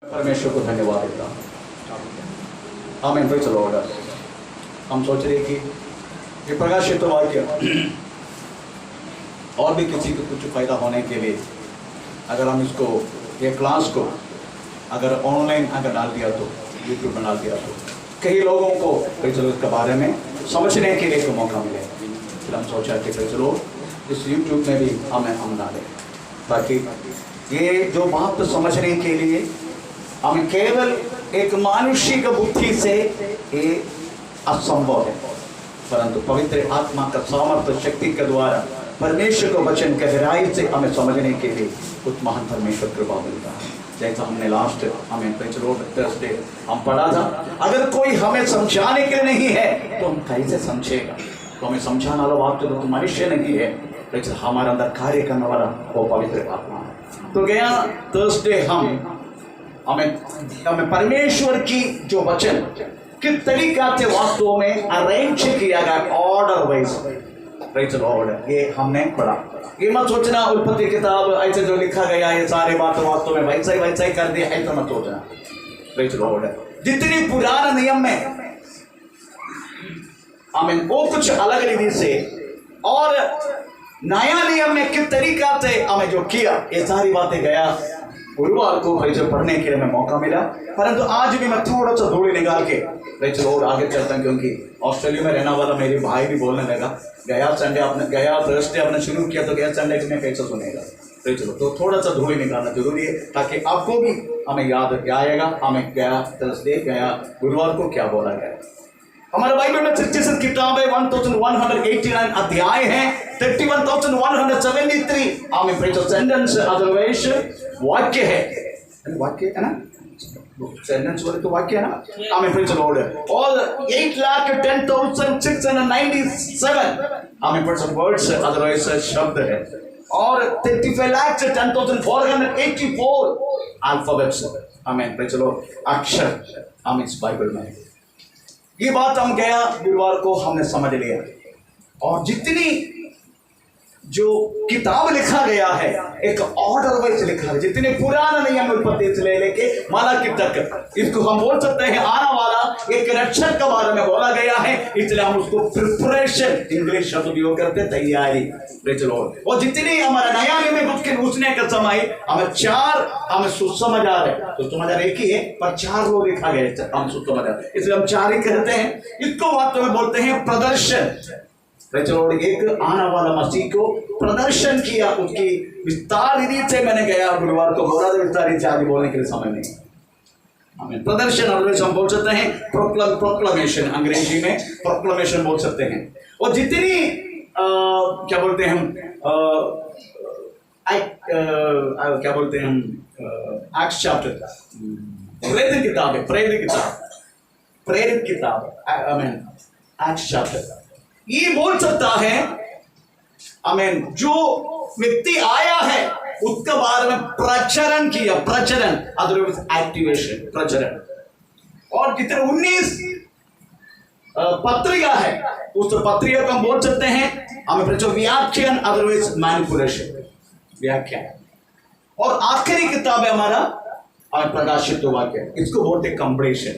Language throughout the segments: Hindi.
परमेश्वर को धन्यवाद देता हूँ। आमीन। Praise the Lord. हम सोच रहे कि ये प्रकाशित वाक्य और भी किसी को कुछ फायदा होने के लिए अगर हम इसको ये क्लास को अगर ऑनलाइन अगर डाल दिया तो यूट्यूब में डाल दिया तो कई लोगों को प्रेज़ द लॉर्ड के बारे में समझने के लिए एक मौका मिले। फिर हम सोचा कि प्रेज़ द लॉर्ड इस यूट्यूब में भी हम डालें ताकि ये जो बात समझने के लिए हमें केवल एक मानुषिक बुद्धि से ये असंभव है, परंतु पवित्र आत्मा का सामर्थ्य शक्ति के द्वारा परमेश्वर को वचन के गहराई से हमें समझने के लिए उस महान परमेश्वर कृपा मिलता है। जैसा हमने लास्ट हमें प्रेज़ द लॉर्ड थर्सडे हम पढ़ा था, अगर कोई हमें समझाने के लिए नहीं है तो हम कैसे समझेगा। तो हमें समझाने वाला बात तो मनुष्य नहीं है, लेकिन हमारे अंदर कार्य करने वाला वो पवित्र आत्मा है। तो गया थर्सडे हमें परमेश्वर की जो वचन किस तरीका से वास्तव में अरेंज किया गया order wise, praise the Lord, ये हमने पढ़ा। ये मत सोचना उत्पत्ति किताब ऐसे जो लिखा गया ये सारे बात वास्तव में वैसा ही कर दिया, ऐसा मत सोचना। प्रेज़ द लॉर्ड, जितनी पुराना नियम में हमें वो कुछ अलग रीति से और नया नियम में किस तरीका से हमें जो किया ये सारी बातें गया गुरुवार को पढ़ने के लिए मैं मौका मिला। परंतु आज भी मैं थोड़ा सा दूरी निकाल के प्रेज़ द लॉर्ड आगे चलता हूँ, क्योंकि ऑस्ट्रेलिया में रहने वाला मेरे भाई भी बोलने लगा गया थर्सडे आपने शुरू किया तो गया संडे में कैसे सुनेगा। प्रेज़ द लॉर्ड, तो थोड़ा सा दूरी निकालना जरूरी है ताकि आपको भी हमें याद आएगा हमें गया थर्सडे गया गुरुवार को क्या बोला गया। हमारे बाइबल में 36 किताब है, 1189 अध्याय है, 31,173 हमें प्रेज़ सेंटेंस अदरवाइज वाक्य है, वाक्य है ना, सेंटेंस बोले तो वाक्य है ना, हमें प्रेज़ द लॉर्ड, और 8,10,697 हमें प्रेज़ वर्ड्स अदरवाइज शब्द है, और 35,10,484 अल्फाबेट्स हमें प्रेज़ द लॉर्ड अक्षर हमें इस बाइबल में है। ये बात हम गया गुरुवार को हमने समझ लिया, और जितनी जो किताब लिखा गया है एक ऑर्डर वाइज लिखा है, जितने पुराना नियम उत्पत्ति से लेके मालाकी तक, इसको हम बोल सकते हैं आने वाला एक रक्षक के बारे में बोला गया है, इसलिए हम उसको प्रिपरेशन इंग्लिश शब्द उपयोग करते तैयारी। प्रेज़ द लॉर्ड, और जितनी हमारा नया नियम में पूछने का समय हमें चार हमें सुसमाचार है, तो समाचार एक ही है पर चार लोग लिखा गया हम सुसमाचार, इसलिए हम चार ही कहते हैं। इसको वास्तव में बोलते हैं प्रदर्शन। प्रेज़ द लॉर्ड, एक आने वाला मसीह को प्रदर्शन किया, उसकी विस्तार रीति से मैंने गया गुरुवार को बोला था, विस्तार रीति से आगे बोलने के लिए समय नहीं। हमें प्रदर्शन अंग्रेजी हम बोल सकते हैं प्रोक्लेमेशन, अंग्रेजी में प्रोक्लेमेशन बोल सकते हैं। और जितनी क्या बोलते हैं हम क्या बोलते हैं हम एक्ट्स चैप्टर, प्रेरित किताब आमीन, एक्ट्स चैप्टर, ये बोल सकता है आमीन, जो व्यक्ति आया है उसके बारे में प्रचरण किया, प्रचरण अदरवाइज एक्टिवेशन, प्रचरण। और कितने 19 पत्रिका है, उस पत्रिका को हम बोल सकते हैं हमें व्याख्यान अदरवाइज मैनिपुलेशन, व्याख्यान। और आखिरी किताब है हमारा प्रकाशित वाक्य, इसको बोलते कंप्लीशन,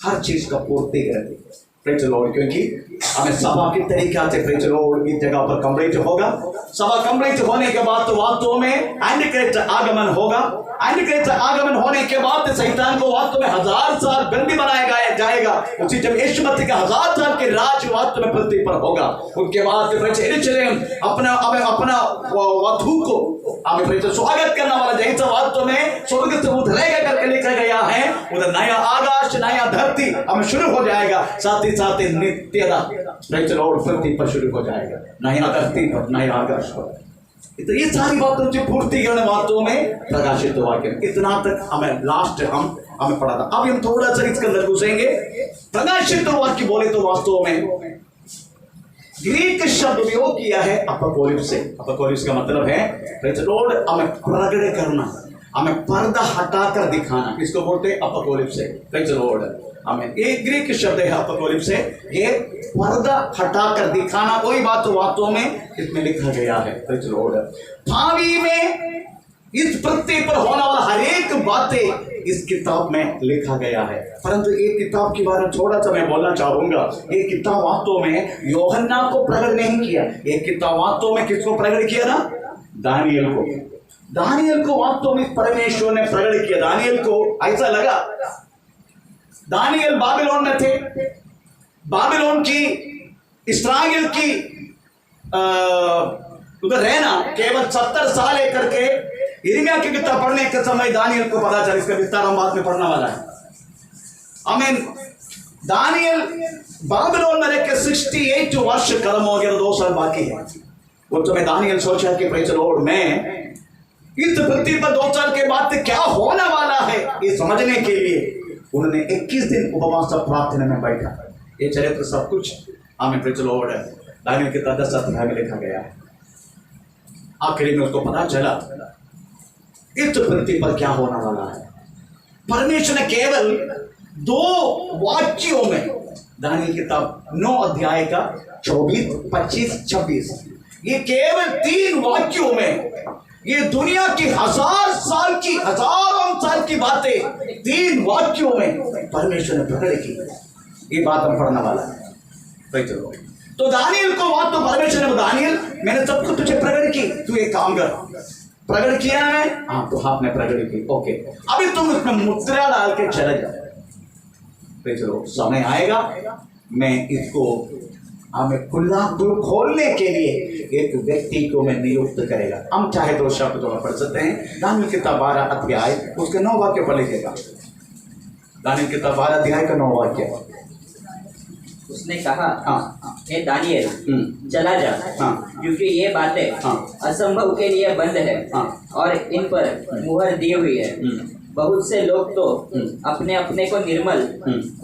हर चीज का पूर्ति करती है। प्रेज़ द लॉर्ड, क्योंकि हमें सभा की तरीका से प्रेज़ द लॉर्ड इस जगह पर कंप्लीट होगा। सभा कंप्लीट होने के बाद तो वास्तव में एंटिक्राइस्ट आगमन होगा। एंटिक्राइस्ट आगमन होने के बाद शैतान को वास्तव में 1000 साल बंदी बनाया जाएगा। उसी जब यीशु मसीह का 1000 साल के राज वास्तव में पृथ्वी पर होगा, उसके बाद यरूशलेम अपना वधू को हमें प्रेज़ स्वागत करने वाला, जैसा वास्तव में स्वर्ग से उतरेगा करके लिखा गया है, उधर नया आकाश नया धरती हमें शुरू हो जाएगा, साथ ही साथ नित्यता प्रेज़ द लॉर्ड पृथ्वी पर शुरू हो जाएगा, नया धरती पर नया आकाश पर। तो ये सारी बातों की पूर्ति करने वास्तव में प्रकाशित वाक्य, इतना तक हमें लास्ट हमें पढ़ा था। अब हम थोड़ा सा इसके अंदर घुसेंगे। प्रकाशित वाक्य बोले तो वास्तव में ग्रीक शब्द उपयोग किया है अपोकलिप्स से। अपोकलिप्स का मतलब है प्रेज़ द लॉर्ड हमें प्रकट करना, हमें पर्दा हटाकर दिखाना, इसको बोलते हैं अपोकलिप्स से। प्रेज़ द लॉर्ड, हमें एक ग्रीक शब्द है अपोकलिप्स से, ये पर्दा हटाकर दिखाना, वही बात तो वास्तव में इसमें लिखा गया है। प्रेज़ द लॉर्ड, भावी में इस पृथ्वी पर होने वाला हर एक बातें इस किताब में लिखा गया है। परंतु एक किताब के बारे में थोड़ा सा मैं बोलना चाहूंगा। ये किताब वास्तव में यूहन्ना को प्रकट नहीं किया, ये किताब वास्तव में किसको प्रकट किया ना? दानियल को। दानियल को वास्तव में परमेश्वर ने प्रकट किया। दानियल को ऐसा लगा, दानियल बाबिलोन में थे, बाबिलोन की इस्राएल की उधर रहना केवल 70 साल लेकर के यिर्मयाह की किताब पढ़ने के समय दानियल को पता चला। इसका विस्तार हम बाद में पढ़ने वाला है। आमीन। दानियल बाबिलोन में रहकर 68 वर्ष खत्म हो गया, 2 साल बाकी है। उस समय दानियल सोचा कि प्रेज़ द लॉर्ड, मैं इस पृथ्वी पर 2 साल के बाद क्या होने वाला है ये समझने के लिए उन्होंने 21 दिन उपवास और प्रार्थना में बैठा। ये चरित्र सब कुछ आमीन प्रेज़ द लॉर्ड दानियल के 10 अध्याय में लिखा गया है। आखिरी में उसको पता चला इस पृथ्वी पर क्या होने वाला है। परमेश्वर ने केवल 2 वाक्यों में, दानियल किताब 9 अध्याय का 24, 25, 26, ये केवल 3 वाक्यों में ये दुनिया की हजारों साल की बातें 3 वाक्यों में परमेश्वर ने प्रकट की। ये बात हम पढ़ने वाला है। चलो, तो दानियल को बात तो परमेश्वर ने, दानियल मैंने सब कुछ तुझे प्रकट की, तू एक काम कर। प्रकट किया है? हाँ, तो आपने प्रकट की, ओके। अभी तुम उसमें मुद्रा डाल के चले जाओ। चलो, समय आएगा मैं इसको हमें खुला खोलने के लिए एक व्यक्ति को मैं नियुक्त करेगा। हम चाहे तो शब्द थोड़ा पढ़ सकते हैं। दानियल किताब 12 अध्याय उसके 9 वाक्य पढ़ लीजिएगा। दानियल किताब 12 अध्याय का 9 वाक्य। उसने कहा, हाँ, हे दानियल, चला जा, हाँ, क्योंकि ये बातें असंभव के लिए बंद है और इन पर मुहर दी हुई है। बहुत से लोग तो अपने अपने को निर्मल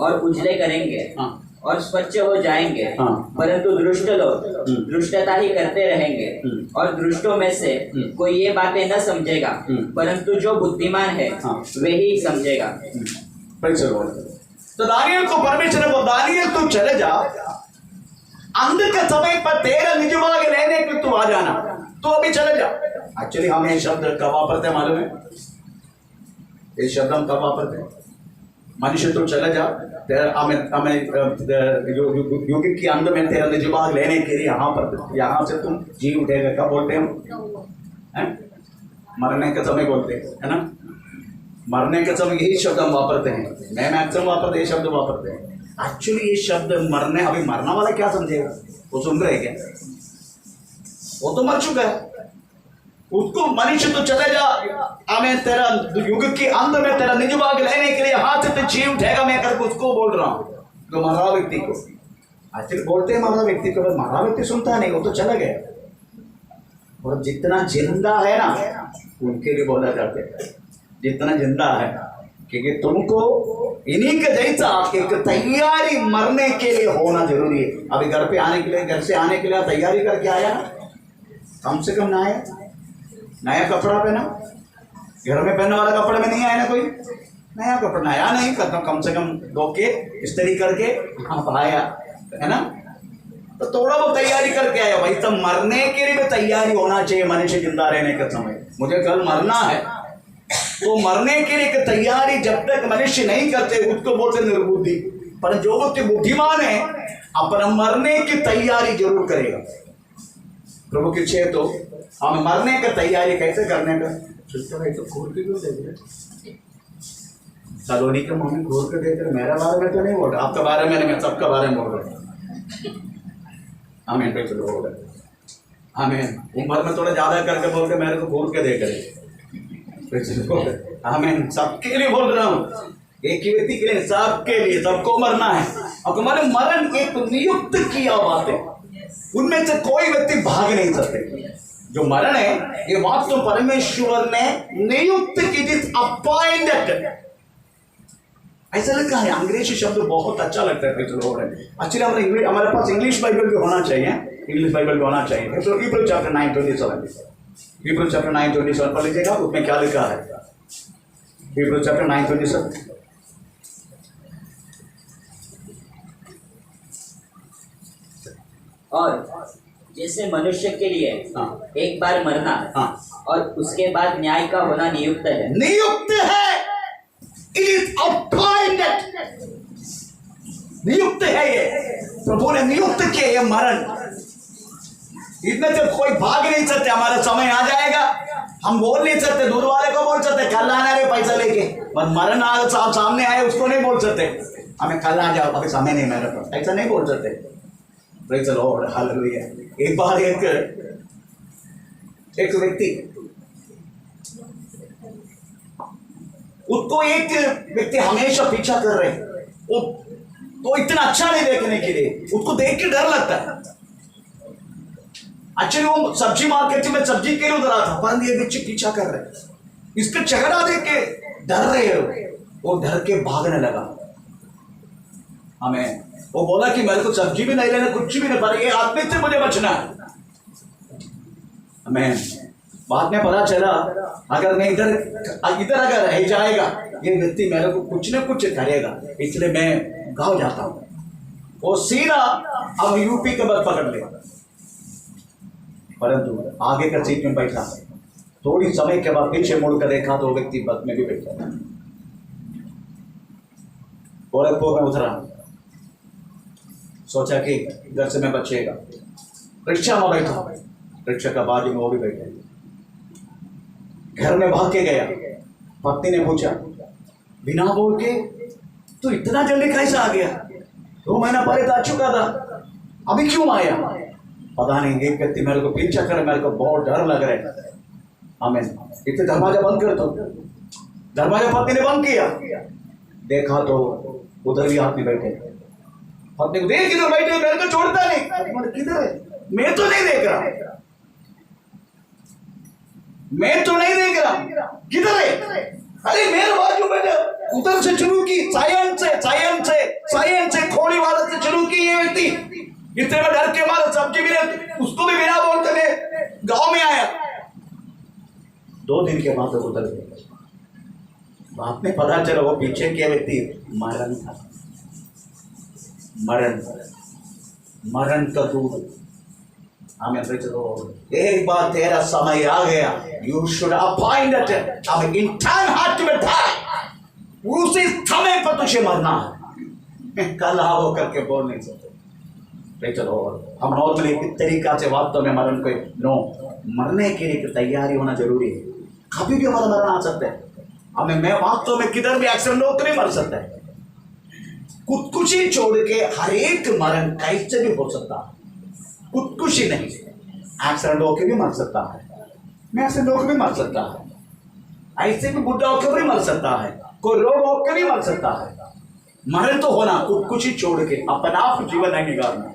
और उजले करेंगे और स्वच्छ हो जाएंगे, परंतु दुष्ट लोग दुष्टता ही करते रहेंगे। और दुष्टों में से कोई ये बातें न समझेगा, परंतु जो बुद्धिमान है वे ही समझेगा। तो दानियल को परमेश्वर ने बोला, दानियल तू चले जा, अंत के समय पर तेरा निज भाग लेने के तू आ जाना, तो अभी चले जा। एक्चुअली हम ये शब्द कब वापरते मालूम है? ये शब्द हम कब वापरते? मनुष्य तू चले जा, तेरा युग के अंत में तेरा निज भाग लेने के लिए यहाँ से तुम जी उठेगा। कब बोलते हम? मरने के समय बोलते है ना? मरने के समय यही शब्द हम वापरते हैं। मैं मैक्सिमम वापरते ये शब्द वापरते हैं। एक्चुअली ये शब्द मरने, अभी मरना वाला क्या समझेगा? वो सुन रहे क्या? वो तो मर चुका है। उसको मनुष्य तो चले जा, हमें तेरा युग के अंत में तेरा निज भाग लेने के लिए हाथ से जी उठेगा मैं करके उसको बोल रहा हूँ, तो मरा व्यक्ति को। एक्चुअली बोलते हैं मरा व्यक्ति को, मरा व्यक्ति सुनता नहीं, वो तो चला गया। और जितना जिंदा है ना उनके लिए बोला जाता है, जितना जिंदा है, क्योंकि तुमको इन्हीं के जैसा एक तैयारी मरने के लिए होना जरूरी है। अभी घर पे आने के लिए, घर से आने के लिए तैयारी करके आया, कम से कम नया कपड़ा पहना। घर में पहनने वाला कपड़े में नहीं आया ना कोई नया कपड़ा, नया नहीं करता, कम से कम धो के इस्त्री करके आप आया है ना, तो थोड़ा बहुत तैयारी करके आया भाई। तो मरने के लिए भी तैयारी होना चाहिए मनुष्य जिंदा रहने के समय। मुझे कल मरना है, तो मरने के लिए तैयारी जब तक मनुष्य नहीं करते उसको बोलते निर्बुद्धि। पर जो व्यक्ति बुद्धिमान है अपना मरने की तैयारी जरूर करेगा। प्रभु की इच्छा है तो हम मरने की तैयारी कैसे करने का? तो खोल के क्यों देख रहे? सलोनी के मुंह में खोल के देख रहे। मेरा बारे में तो नहीं बोल रहा, आपका बारे में, मैं सबका बारे में बोल रहा हूँ। आमीन पे चलो हो गए। आमीन। उम्र में थोड़ा ज्यादा करके बोल के मेरे को खोल के देख रहे। आमीन। सबके लिए बोल रहा हूँ, एक ही व्यक्ति के लिए, सबके लिए, सबको मरना है। और तुम्हारे मरण एक नियुक्त किया बात है, उनमें से कोई व्यक्ति भाग नहीं सकते। जो मरण है ये बात तो परमेश्वर ने नियुक्त की, दिस अपॉइंटेड। ऐसा लिखा है। अंग्रेजी शब्द बहुत अच्छा लगता है। एक्चुअली हमारे पास इंग्लिश बाइबल भी होना चाहिए, इंग्लिश बाइबल भी होना चाहिए। तो हिब्रू चैप्टर 9:27, हिब्रू चैप्टर 9:27 पढ़ लीजिएगा। उसमें क्या लिखा है? Hebrew chapter 9:27। और जैसे मनुष्य के लिए हाँ। एक बार मरना हाँ। और उसके बाद न्याय का होना नियुक्त है, नियुक्त है, इट इज अपॉइंटेड, नियुक्त है, ये प्रभु ने नियुक्त किया ये मरण। इतने से कोई भाग नहीं सकते, हमारा समय आ जाएगा, हम बोल नहीं सकते, दूध वाले को बोल सकते कल आना रे पैसा लेके, पर मरण सामने आए उसको नहीं बोल सकते हमें कल आ जाओ, अभी समय नहीं मेरे पास, ऐसा नहीं बोल सकते। Praise the Lord, hallelujah. एक बार एक व्यक्ति, उसको एक व्यक्ति हमेशा पीछा कर रहे, वो तो इतना अच्छा नहीं देखने के लिए, उसको देख के डर लगता है। एक्चुअली वो सब्जी मार्केट में सब्जी के लिए उधर था, पर ये बच्चे पीछा कर रहे, इसका चेहरा देख के डर रहे हो, वो डर के भागने लगा। हमें वो बोला कि मेरे को सब्जी भी नहीं लेना, कुछ भी नहीं, पर ये आदमी से मुझे बचना है। हमें बाद में पता चला अगर मैं इधर अगर रह जाएगा ये व्यक्ति मेरे को कुछ न कुछ करेगा, इसलिए मैं गाँव जाता हूँ। वो सीधा अब यूपी के बस पकड़ ले, परंतु आगे का सीट में बैठा, थोड़ी समय के बाद पीछे मुड़कर देखा तो व्यक्ति बस में भी बैठा था। गोरखपुर में उतरा, सोचा कि घर से मैं बचेगा, रिक्शा में बैठा, रिक्शा का बाजू में वो भी बैठे, घर में भाग के गया। पत्नी ने पूछा बिना बोल के तू इतना जल्दी कैसे आ गया, 2 महीना पहले तो आ चुका था, अभी क्यों आया? पता नहीं, एक व्यक्ति मेरे को पीछा कर, मेरे को बहुत डर लग रहा है। हमें इतने दरवाजा बंद कर दो, दरवाजा पत्नी ने बंद किया, देखा तो उधर भी आदमी बैठे, पत्नी को देख इधर बैठे, मेरे को छोड़ता नहीं, किधर है? मैं तो नहीं देख रहा, मैं तो नहीं देख रहा, किधर है? अरे मेरे बाजू बैठे, उधर से शुरू की, साइलेंस से खोली वाले से शुरू की ये व्यक्ति, इतने में डर के मारे सब्जी भी नहीं, उसको भी बिना बोलते हुए गांव में आया। 2 दिन के बाद उधर गया, बाद में पता चला वो पीछे के व्यक्ति मरण था, मरण का दूध। हमें एक बार तेरा समय आ गया, यू शुड अपॉइंट इट, अब in time had to be die, उसी समय पर तुझे मरना है, कल आओ करके बोल नहीं सकते। हम नॉर्मली इस तरीका से वास्तव में मरण को मरने के लिए तैयारी होना जरूरी है, कभी भी हमारा मरण आ सकता है। हमें मैं वास्तव में किधर भी एक्सीडेंट हो नहीं मर सकता है, खुदकुशी छोड़ के हर एक मरण कैसे भी हो सकता है, खुदकुशी नहीं, एक्सीडेंट होकर भी मर सकता है, मैं एक्सीडेंट होकर भी मर सकता है, ऐसे भी बुढ़ा होकर भी मर सकता है, कोई रोग होकर भी मर सकता है। मरण तो होना, खुदकुशी छोड़ के अपना आप जीवन नहीं निकालना।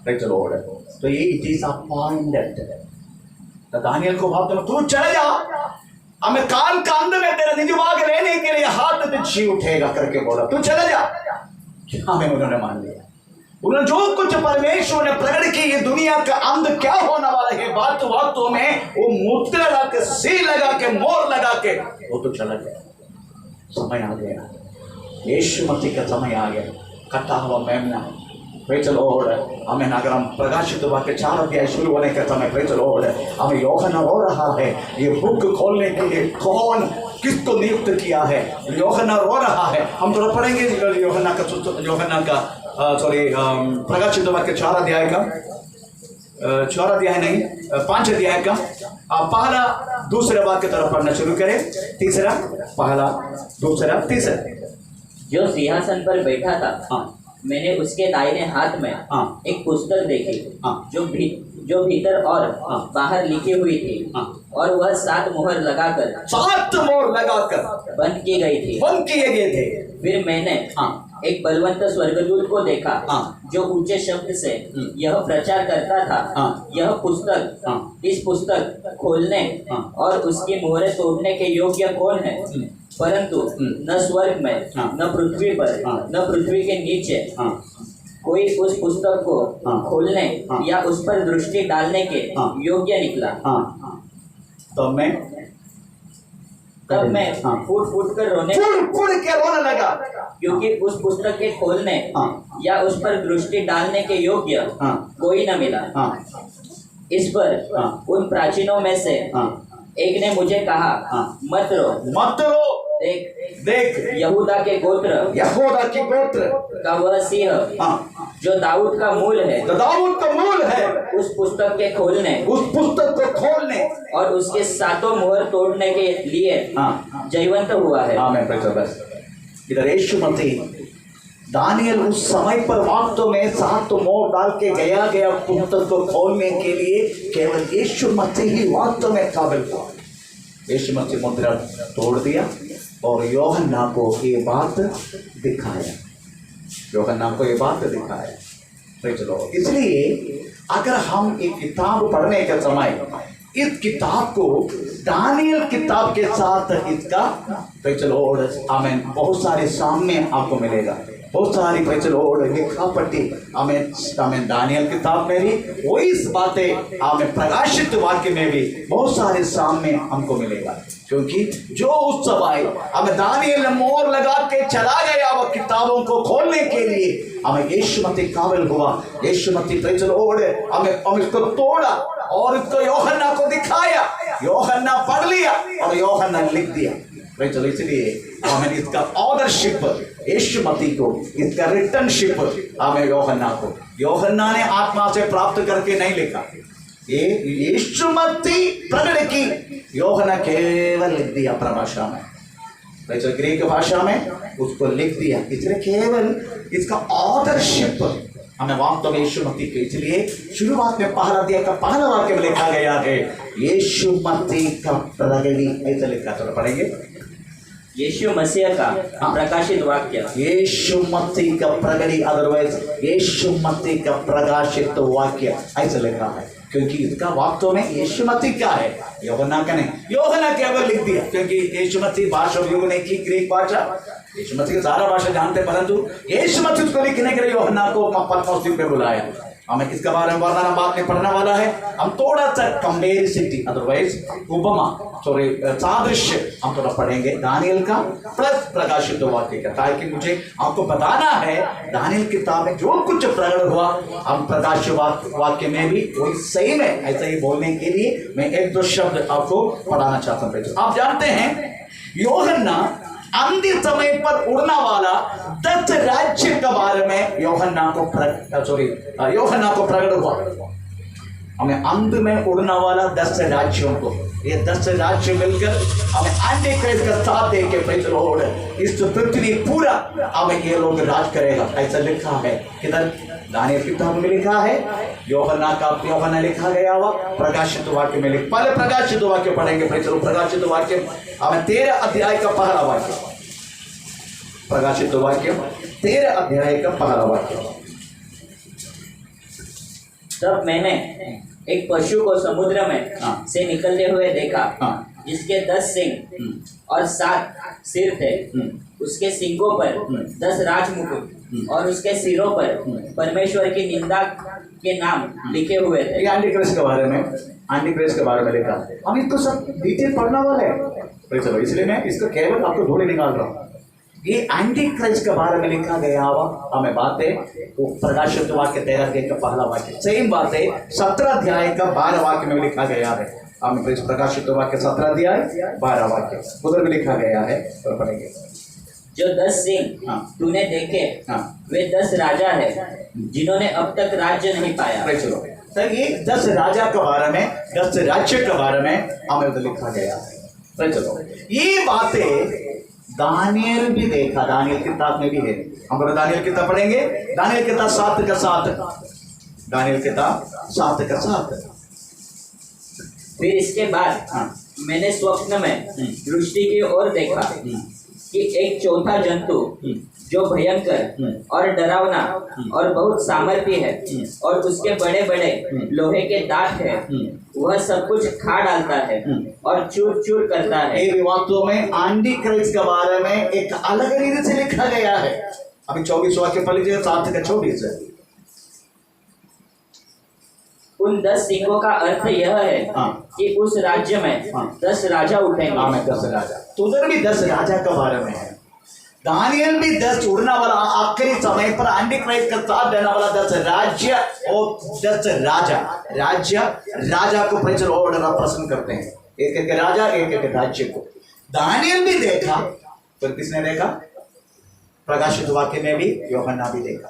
तो ये इट इज अपॉइंटेड। तो दानियल को भाव तो तू चले जा, हमें कान कांद में तेरा निजवाग रहने के लिए हाथ तुझी उठेगा करके बोला, तू चले जा। हमें उन्होंने मान लिया, उन्होंने जो कुछ परमेश्वर ने प्रकट की, ये दुनिया का अंत क्या होने वाला है, बातों में वो मुद्रा लगा के, सील लगा के, मोहर लगा के वो तो चला गया। समय आ गया, यीशु मसीह का समय आ गया, कटा हुआ मेमना। Praise the Lord. हमें अगर हम प्रकाशित वाक्य 4 अध्याय शुरू होने का समय, प्रेज़ द लॉर्ड, हमें यूहन्ना रो रहा है, ये बुक खोलने के लिए कौन किसको नियुक्त किया है? यूहन्ना रो रहा है। हम थोड़ा पढ़ेंगे यूहन्ना का प्रकाशित वाक्य 4 अध्याय का, 4 अध्याय नहीं 5 अध्याय का पहला दूसरा वाक्य तरफ पढ़ना शुरू करें, तीसरा, पहला दूसरा तीसरा। जो सिंहासन पर बैठा था, हाँ, मैंने उसके दाहिने हाथ में हाँ, एक पुस्तक देखी, हाँ, जो भीतर और हाँ, बाहर लिखी हुई थी, हाँ, और वह 7 मोहर लगाकर बंद की गई थी। बंद किए गए थे। फिर मैंने हाँ, एक बलवंत स्वर्गदूत को देखा, हाँ, जो ऊंचे शब्द से यह प्रचार करता था, हाँ, यह पुस्तक, हाँ, इस पुस्तक खोलने हाँ, और उसकी मोहरें तोड़ने के योग्य कौन है? परंतु न स्वर्ग में, हाँ, न पृथ्वी पर, हाँ, न पृथ्वी के नीचे हाँ, कोई उस पुस्तक को हाँ, खोलने हाँ, या उस पर दृष्टि डालने के हाँ, योग्य निकला। हाँ, तब मैं फूट फूट कर रोने लगा, क्योंकि उस पुस्तक के खोलने हाँ। या उस पर दृष्टि डालने के योग्य हाँ। कोई न मिला। हाँ। इस पर हाँ। उन प्राचीनों में से हाँ। एक ने मुझे कहा, हाँ। मत रो, मत रो, देख देख यहूदा के गोत्र यहूदा की गोत्र का वह सिंह हाँ जो दाऊद का मूल है, जो दाऊद का मूल है, उस पुस्तक के खोलने उस पुस्तक को खोलने और उसके सातों मोहर तोड़ने के लिए हाँ जयवंत हुआ है। आमीन। बस इधर यीशु मसीह दानियल उस समय पर वास्तव में 7 मोहर डाल के गया पुस्तक को खोलने के लिए केवल यीशु मसीह ही वास्तव में काबिल हुआ। यीशु मसीह मुद्रा तोड़ दिया और यूहन्ना को ये बात दिखाया, यूहन्ना को ये बात दिखाया। तो चलो, इसलिए अगर हम एक किताब पढ़ने के समय इस किताब को दानियल किताब के साथ इसका चलो आमीन बहुत सारे सामने आपको मिलेगा, बहुत सारी लिखा पट्टी हमें दानियल किताब में भी वही बातें हमें प्रकाशित वाक्य में भी बहुत सारे सामने हमको मिलेगा। क्योंकि जो उस समय हमें दानियल ने मोहर लगा के चला गया वो किताबों को खोलने के लिए, हमें यीशु मसीह काबिल हुआ। यीशु मसीह हमें इसको तोड़ा और इसको यूहन्ना को दिखाया, यूहन्ना पढ़ लिया और यूहन्ना लिख दिया। चलो, इसलिए हमें इसका ऑनरशिप यीशु मसीह को, इसका रिटर्नशिप हमें यूहन्ना ने आत्मा से प्राप्त करके नहीं लिखा, ये यीशु मसीह प्रकट की, यूहन्ना केवल लिख दिया प्रभाषा में, ग्रीक भाषा में उसको लिख दिया। इसलिए केवल इसका ऑनरशिप हमें वास्तव में यीशु मसीह के, इसलिए शुरुआत में पहला अध्याय का पहला वाक्य में लिखा गया है यीशु मसीह का प्रगति, ऐसा लिखा। चलो पढ़ेंगे, यीशु मसीह का प्रकाशित वाक्य, यीशु मसीह का प्रगति, अदरवाइज यीशु मसीह का प्रकाशित वाक्य ऐसा लिखा है। क्योंकि इसका वास्तव में यीशु मसीह क्या है, यूहन्ना का नहीं, यूहन्ना केवल लिख दिया। क्योंकि यीशु मसीह भाषा उपयोग नहीं की, ग्रीक भाषा, यीशु मसीह सारा भाषा जानते, परंतु यीशु मसीह को लिखने के लिए यूहन्ना को पत्मोस द्वीप पे बुलाया। हमें किसके बारे में वर्णन बात में पढ़ने वाला है, हम थोड़ा सा कंपेरिसिटी, अदरवाइज उपमा सादृश्य हम थोड़ा पढ़ेंगे दानियल का प्लस प्रकाशित वाक्य का, ताकि मुझे आपको बताना है दानियल किताब में जो कुछ प्रकट हुआ हम प्रकाशित वाक्य में भी वही सही में ऐसा ही बोलने के लिए मैं 1-2 शब्द आपको पढ़ाना चाहता हूँ। आप जानते हैं यूहन्ना अंतिम समय पर उड़ना वाला 10 राज्य के बारे में यूहन्ना को प्रकट हुआ। हमें अंत में उड़ना वाला 10 राज्यों को, ये 10 राज्य मिलकर हमें एंटी क्राइस्ट का साथ दे के प्रेज़ लॉर्ड इस पृथ्वी पूरा हमें ये लोग राज करेगा, ऐसा लिखा है। किधर दानियल किताब में लिखा है, यूहन्ना लिखा गया हुआ प्रकाशित वाक्य में लिखा। पहले प्रकाशित वाक्य पढ़ेंगे, प्रकाशित वाक्य हमें 13 अध्याय का पहला वाक्य, प्रकाशित वाक्य 13 अध्याय का पहला वाक्य। तब मैंने एक पशु को समुद्र में से निकलते हुए देखा, जिसके 10 सिंग और 7 सिर थे। उसके सिंगों पर 10 राजमुकुट और उसके सिरों पर परमेश्वर की निंदा के नाम लिखे हुए थे। एंटी क्राइस्ट के बारे में, एंटी क्राइस्ट के बारे में लिखा। हम इसको सब डिटेल पढ़ना वाले हैं, चलो इसलिए मैं इसको केवल आपको थोड़ी निकाल रहा हूँ। ये एंटी क्राइस्ट के बारे में लिखा गया हुआ हमें बातें, वो प्रकाशित वाक्य 13 अध्याय का पहला वाक्य, सेम बातें 17 अध्याय का 12 वाक्य में लिखा गया है। हमें प्रकाशित वाक्य 17 अध्याय 12 वाक्य उधर भी लिखा गया है, तो पढ़ेंगे। जो 10 सिंह तूने देखे वे 10 राजा है जिन्होंने अब तक राज्य नहीं पाया। सर ये 10 राजा के बारे में, 10 राज्य के बारे में हमें उधर लिखा गया है। चलो ये बातें दानियल भी देखा, दानियल किताब में भी है। हम लोग दानियल किताब पढ़ेंगे, दानियल किताब 7 का 7, दानियल किताब 7 का 7। फिर इसके बाद मैंने स्वप्न में दृष्टि की ओर देखा कि एक चौथा जंतु जो भयंकर और डरावना और बहुत सामर्थ्य है और उसके बड़े बड़े लोहे के दांत है, वह सब कुछ खा डालता है और चूर चूर करता है। ये वास्तव में एंटी क्राइस्ट के बारे में एक अलग रीति से लिखा गया है। अभी 24 वाक्य पढ़ लीजिए, 7 का 24 है। उन 10 सिंहों का अर्थ यह है कि उस राज्य में 10 राजा उठेंगे। 10 राजा, तो उधर भी 10 राजा के बारे में है। दानियल भी 10 उड़ने वाला आखिरी समय पर एंटी क्राइस्ट का साथ देने वाला 10 राज्य और 10 राजा को प्रेज लॉर्ड रिप्रेजेंट करते हैं। एक एक राजा, एक एक राज्य को दानियल भी देखा। फिर किसने देखा? प्रकाशित वाक्य में भी यूहन्ना भी देखा।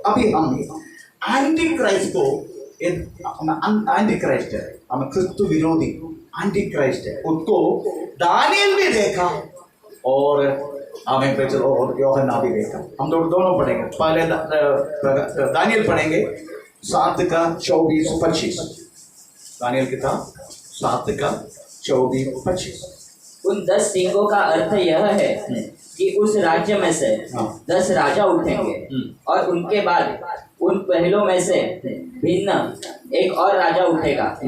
अभी हम एंटी क्राइस्ट को, एंटी क्राइस्ट है, हमें क्रिस्तु विरोधी एंटी क्राइस्ट है, उसको दानियल भी देखा और हमें और यूहन्ना भी देखा। हम दोनों पढ़ेंगे। पहले दानियल पढ़ेंगे 7 का 24-25। दानियल किताब 7 का 24-25। उन 10 सींगों का अर्थ यह है कि उस राज्य में से 10 राजा उठेंगे और उनके बाद उन पहलों में से भिन्न एक और राजा उठेगा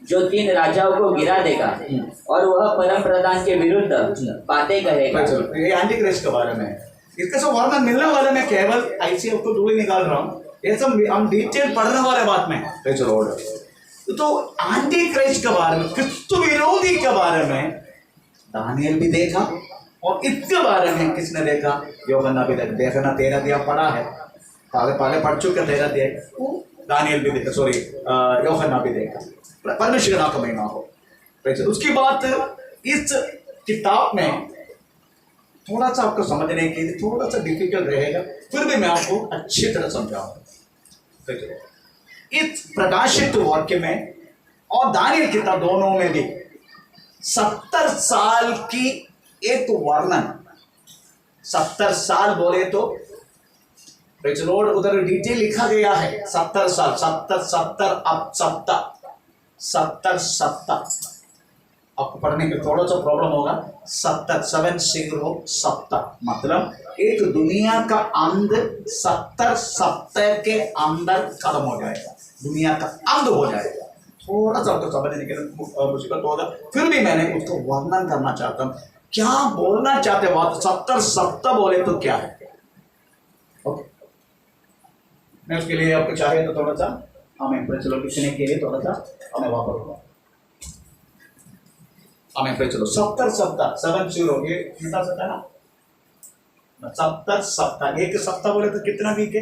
जो 3 राजाओं को गिरा देगा और वह परम प्रधान के विरुद्ध बातें कहेगा। ये एंटी क्राइस्ट के बारे में है। इसका सब वर्णन मिलने वाले में केवल ऐसे आपको दूरी निकाल रहा हूँ। ये सब हम डिटेल पढ़ने वाले बात में तो एंटी क्राइस्ट के बारे में, क्रिस्तु विरोधी के बारे में दानियल भी देखा और इसके बारे में किसने देखा? यूहन्ना भी देखना 13 दिया पढ़ा है, पहले पढ़ चुके 13 दिया। दानियल भी देखा, सॉरी यूहन्ना भी देखा। परमेश्वर का महिमा हो। उसकी बात इस किताब में थोड़ा सा आपको समझने के लिए थोड़ा सा डिफिकल्ट रहेगा, फिर भी मैं आपको अच्छी तरह समझाऊंगा। इस प्रकाशित वाक्य में और दानियल किताब दोनों में भी 70 साल की एक वर्णन, 70 साल बोले तो लॉर्ड उधर डिटेल लिखा गया है। 70 साल, 70 अब 70 आपको पढ़ने के थोड़ा सा प्रॉब्लम होगा। 70 मतलब एक दुनिया का अंत 70 के अंदर खत्म हो जाएगा, दुनिया का अंत हो जाएगा। थोड़ा सा आपको समझने के लिए मुसीबत होगा, फिर भी मैंने उसको वर्णन करना चाहता हूँ। क्या बोलना चाहते हो? 70 बोले तो क्या है? ओके, मैं उसके लिए आपको चाहिए तो थोड़ा सा हमें चलो लिखने के लिए थोड़ा सा हमें वापस हमें 70 70 ये कितना सप्ताह ना? 70 सप्ताह। एक सप्ताह बोले तो कितना वीक है?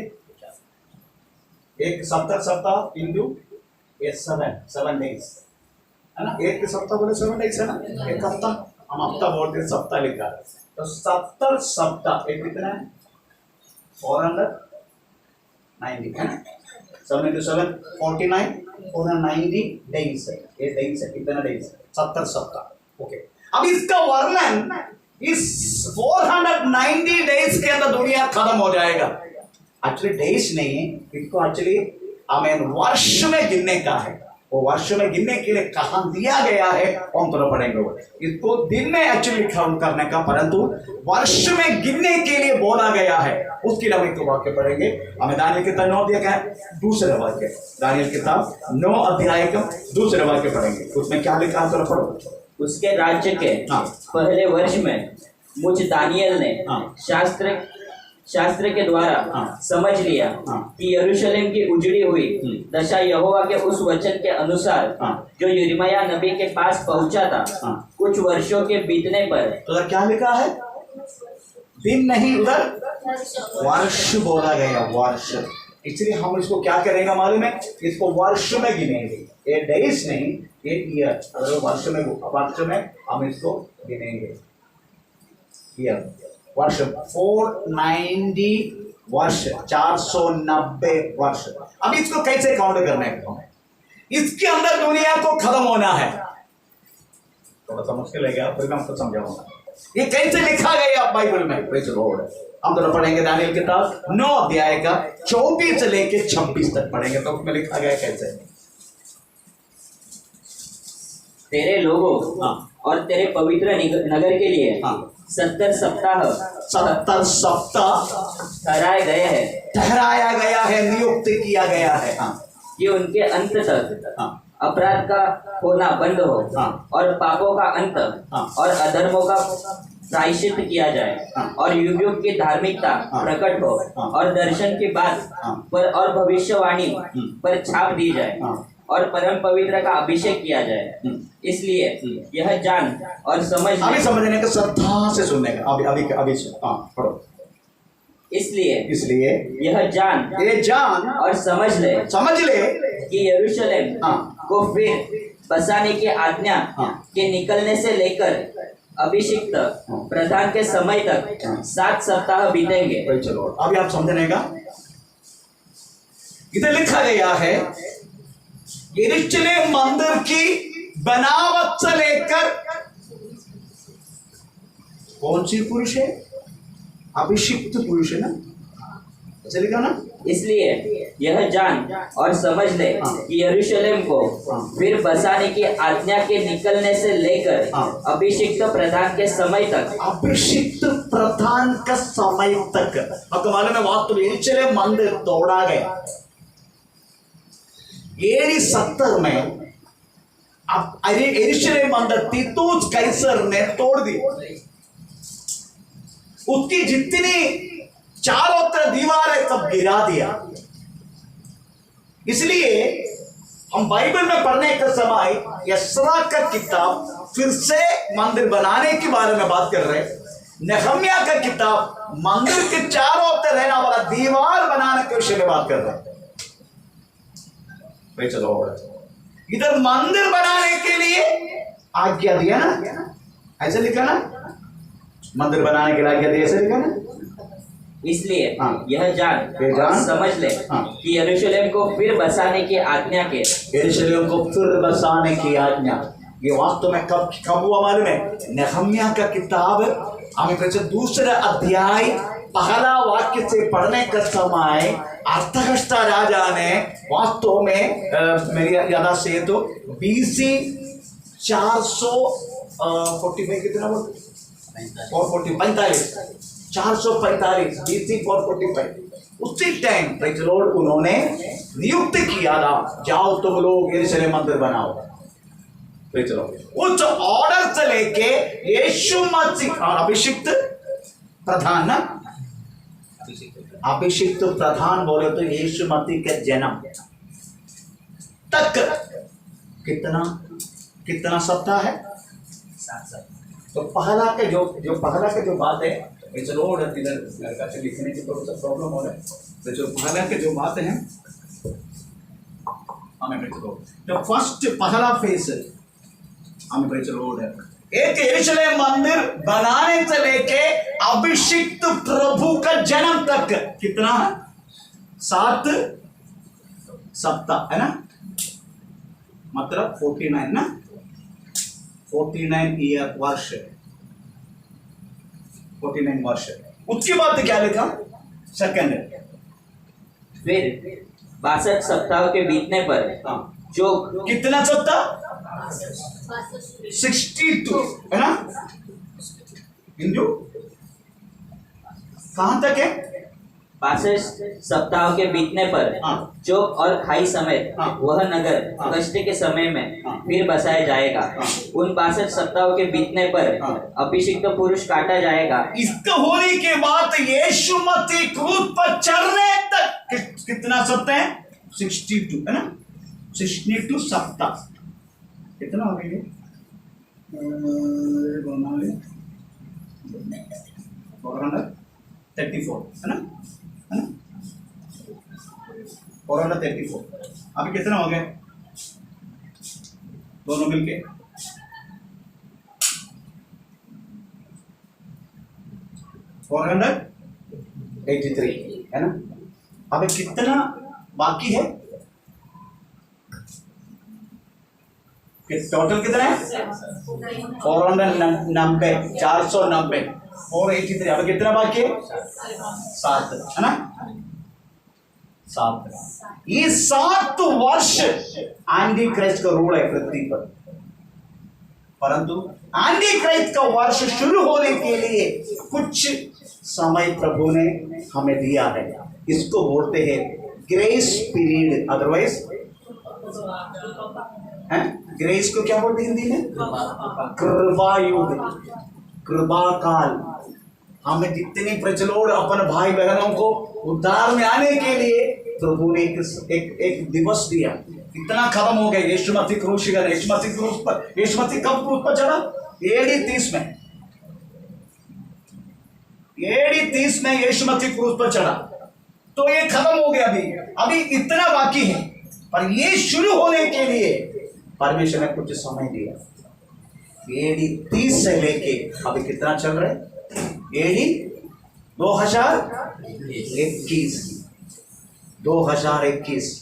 एक 70 सप्ताह इंटू 7 डेज है ना। एक सप्ताह बोले 7 डेज है ना। एक हफ्ता, हम हफ्ता बोलते हैं, सप्ताह लिखा है तो 70 सप्ताह एक कितना है? 490 है ना। 7 into 7 49, 490 डेज है। ये डेज है, कितना डेज है? 70 सप्ताह। ओके, अब इसका वर्णन इस 490 डेज के अंदर दुनिया खत्म हो जाएगा। एक्चुअली डेज नहीं है, इसको एक्चुअली हमें वर्ष में गिनने का है। वो वर्ष में गिनने के लिए कहाँ दिया गया है हम तो पढ़ेंगे। इसको दिन में एक्चुअली काउंट करने का, परंतु वर्ष में गिनने के लिए बोला गया है। उसके लिए हम एक वाक्य पढ़ेंगे। हमें दानियल किताब 9 दिया गया है, दूसरे वाक्य दानियल किताब 9 अध्याय का दूसरे वाक्य पढ़ेंगे। उसमें क्या लिखा है? पढ़ो। उसके राज्य के पहले वर्ष में मुझ दानियल ने शास्त्र के द्वारा समझ लिया कि यरूशलेम की उजड़ी हुई दशा यहोवा के उस वचन के अनुसार जो यिर्मयाह नबी के पास पहुंचा था, कुछ वर्षों के बीतने पर। तो उधर क्या लिखा है? दिन नहीं, उधर वर्ष बोला गया, वर्ष। इसलिए हम इसको क्या करेंगे मालूम है? इसको वर्ष में गिनेंगे, ये डेज नहीं, ये ईयर। अगर वर्ष में हम इसको गिनेंगे ईयर। वर्ष 490 वर्ष, 490 वर्ष। अब इसको कैसे काउंट करने का? इसके अंदर दुनिया को खत्म होना है। थोड़ा सा मुश्किल है क्या? फिर मैं आपको समझाऊंगा ये कैसे लिखा गया बाइबल में। हम तो पढ़ेंगे दानियल किताब 9 अध्याय का 24 से लेके 26 तक पढ़ेंगे, तो उसमें लिखा गया कैसे। तेरे लोगों और तेरे पवित्र नगर के लिए 70 सप्ताह ठहराया गया है, नियुक्त किया गया है कि उनके अंत तक अपराध का होना बंद हो और पापों का अंत और अधर्मों का प्रायश्चित किया जाए और युग युग की धार्मिकता प्रकट हो और दर्शन की बात पर और भविष्यवाणी पर छाप दी जाए और परम पवित्र का अभिषेक किया जाए। इसलिए यह जान और समझ अभी ले, समझने का, श्रद्धा से सुनने का। अभी अभी अभी हाँ पढ़ो। इसलिए यह जान और समझ ले कि यरूशलेम हाँ। को फिर बसाने की आज्ञा हाँ। के निकलने से लेकर अभिषिक्त प्रधान के समय तक 7 सप्ताह बीतेंगे। भाई चलो अभी आप समझने का। इधर लिखा गया है यरूशलेम मंदिर की बनावट से लेकर कौन सी पुरुष है? अभिषिक्त पुरुष है ना, ऐसे लिखा ना। इसलिए यह जान और समझ ले कि यरूशलेम को फिर बसाने की आज्ञा के निकलने से लेकर अभिषिक्त प्रधान के समय तक, अभिषिक्त प्रधान का समय तक। आपको मालूम है वास्तव में यरूशलेम मंदिर तोड़ा गया AD 70 में। अब अरे यरूशलेम मंदिर तीतुस कैसर ने तोड़ दी। उसकी जितनी चारों तरफ दीवारें सब गिरा दिया। इसलिए हम बाइबल में पढ़ने के समय यशरा का किताब फिर से मंदिर बनाने के बारे में बात कर रहे हैं। नेहम्या का किताब मंदिर के चारों तरफ रहने वाला दीवार बनाने के विषय में बात कर रहे हैं। भाई चलो इधर मंदिर बनाने के लिए आज्ञा दिया ना, ऐसे लिखा ना, मंदिर बनाने के लिए आज्ञा दिया, ऐसे लिखा ना। इसलिए यह जान समझ ले कि यरूशलेम को फिर बसाने की आज्ञा के, यरूशलेम को फिर बसाने की आज्ञा, ये वास्तव में कब हुआ मालूम है? नेहम्या का किताब हमें दूसरा अध्याय पहला वाक्य से पढ़ने का समय अर्थहष्टा राजा ने वास्तव में मेरी याद से तो BC 445 कितना बोलते 445 445 BC 445 उसी टाइम लॉर्ड उन्होंने नियुक्त किया था, जाओ तुम लोग यरूशलेम मंदिर बनाओ। चलो उस ऑर्डर से लेके यीशु मसीह अभिषिक्त प्रधान ना, अभिषिक्त प्रधान बोले तो यीशु मसीह के जन्म तक कितना सप्ताह है? 7 सप्ताह। तो पहला के जो बात है, रोड इधर लिखने की थोड़ा सा प्रॉब्लम हो रहा है। तो जो पहला के जो बात है हमें जो फर्स्ट पहला फेस हमें रोड है, एक यरूशलेम मंदिर बनाने से लेके अभिषिक्त प्रभु का जन्म तक कितना है? 7 सप्ताह है ना, मतलब 49 ना, 49 ईयर वर्ष, 49 वर्ष। उसके बाद क्या लिखा? सेकंड फिर 62 सप्ताह के बीतने पर जो कितना सप्ताह? 62 है ना। हिंदू कहां तक है? 62 सप्ताह के बीतने पर चौक और खाई समेत वह नगर कष्ट के समय में फिर बसाया जाएगा। उन 62 सप्ताहों के बीतने पर अभिषिक्त पुरुष काटा जाएगा। इसका होने के बाद यीशु मसीह क्रूस पर चढ़ने तक कितना सप्ताह है? 62 है ना, 62 सप्ताह। कितना हो गया? 434 है ना, 434। अभी कितना हो गया दोनों मिलके? 483 है ना। अभी कितना बाकी है? टोटल कितना है? 490, 490, 483। अभी कितना बाकी है? 7 है ना, 7। ये 7 वर्ष एंटी क्राइस्ट का रूल है पृथ्वी पर। परंतु एंटी क्राइस्ट का वर्ष शुरू होने के लिए कुछ समय प्रभु ने हमें दिया है। इसको बोलते हैं ग्रेस पीरियड, अदरवाइज ग्रेस को क्या बोलते हैं हिंदी में? कृपा युग, कृपा काल। हमें जितने प्रचलोड़ अपन भाई बहनों को उद्धार में आने के लिए प्रभु ने एक दिवस दिया, इतना खत्म हो गया। यीशु मसीह क्रूसीकरण, यीशु मसीह क्रूस पर, यीशु मसीह कब क्रूस पर चढ़ा? AD 30 में, AD 30 में यीशु मसीह क्रूस पर चढ़ा। तो ये खत्म हो गया। अभी इतना बाकी है, पर ये शुरू होने के लिए परमेश्वर ने कुछ समय दिया। AD 30 से लेके अभी कितना चल रहा है? AD 2021।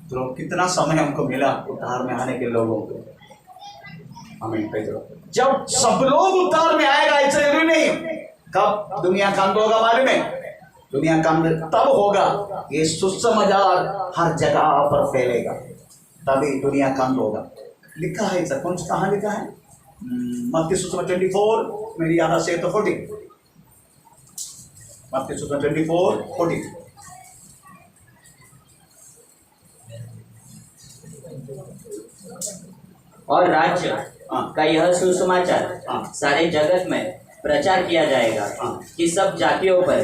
तो कितना समय हमको मिला उद्धार में आने के लोगों को। हमें जब सब लोग उद्धार में आएगा, ऐसा जरूरी नहीं। कब दुनिया का अंत होगा मालूम है? दुनिया का अंत तब होगा ये सुसमाचार हर जगह पर फैलेगा, तभी दुनिया का अंत होगा। लिखा है सर, कौन सा कहाँ लिखा है? मत्ती सुसमाचार 24, मेरी याद से तो 40, मत्ती सुसमाचार 24:40। और राज्य का यह सुसमाचार सारे जगत में प्रचार किया जाएगा कि सब जातियों पर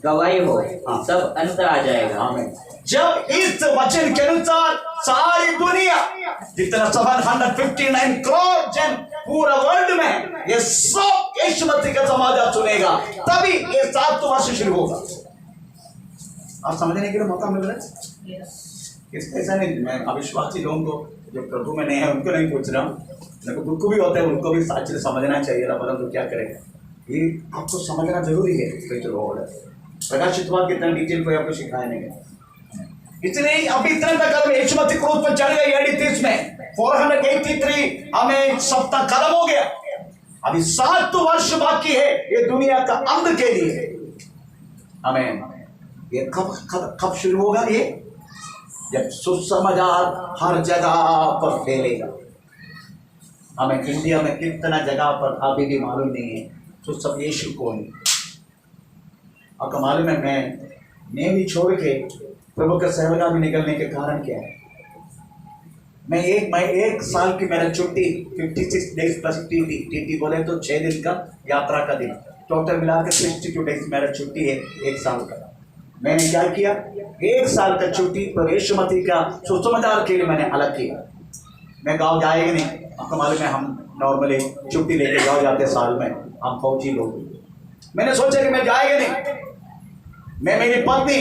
गवाही हो, तब अंत आ जाएगा। जब इस वचन के अनुसार सारी दुनिया, जितना 759 करोड़ जन पूरा वर्ल्ड में, ये सब यीशु मसीह का समाचार सुनेगा, तभी ये 7 वर्ष शुरू होगा। आप समझने के लिए मौका मिल रहा है? ऐसा नहीं, मैं अविश्वासी लोगों को जो प्रभु में नहीं है उनको नहीं पूछ रहा हूँ, उनको भी होता है, उनको भी सच समझना चाहिए, परंतु क्या करेगा, ये आपको समझना जरूरी है। प्रकाशित वाक्य कितना डिटेल कोई आपको सिखाया नहीं है। इसलिए अभी इतना तक यीशु मसीह क्रूस पर चढ़ गए AD 30 में, 483 हमें सप्ताह खत्म हो गया। अभी 7 वर्ष बाकी है ये दुनिया का अंत के लिए। हमें ये कब शुरू होगा? ये जब सुसमाचार हर जगह पर फैलेगा। हमें इंडिया में कितना जगह पर अभी भी मालूम नहीं है तो सब यीशु कौन है। आपको मालूम है, मैं भी छोड़ के प्रभु का सेवका में निकलने के कारण क्या है? मैं एक साल की मेरा छुट्टी 56 डेज प्लस टीटी बोले तो 6 दिन का यात्रा का दिन, टोटल मिला के 62 डेज मेरा छुट्टी है एक साल का। मैंने क्या किया? 1 साल का छुट्टी पर यीशु मसीह का सुसमाचार के लिए मैंने अलग किया। मैं गाँव जाएगा नहीं, आपको मालूम है हम नॉर्मली छुट्टी लेके गाँव जाते साल में, हम फौजी लोग। मैंने सोचा कि मैं जाएगा नहीं। मैं, मेरी पत्नी,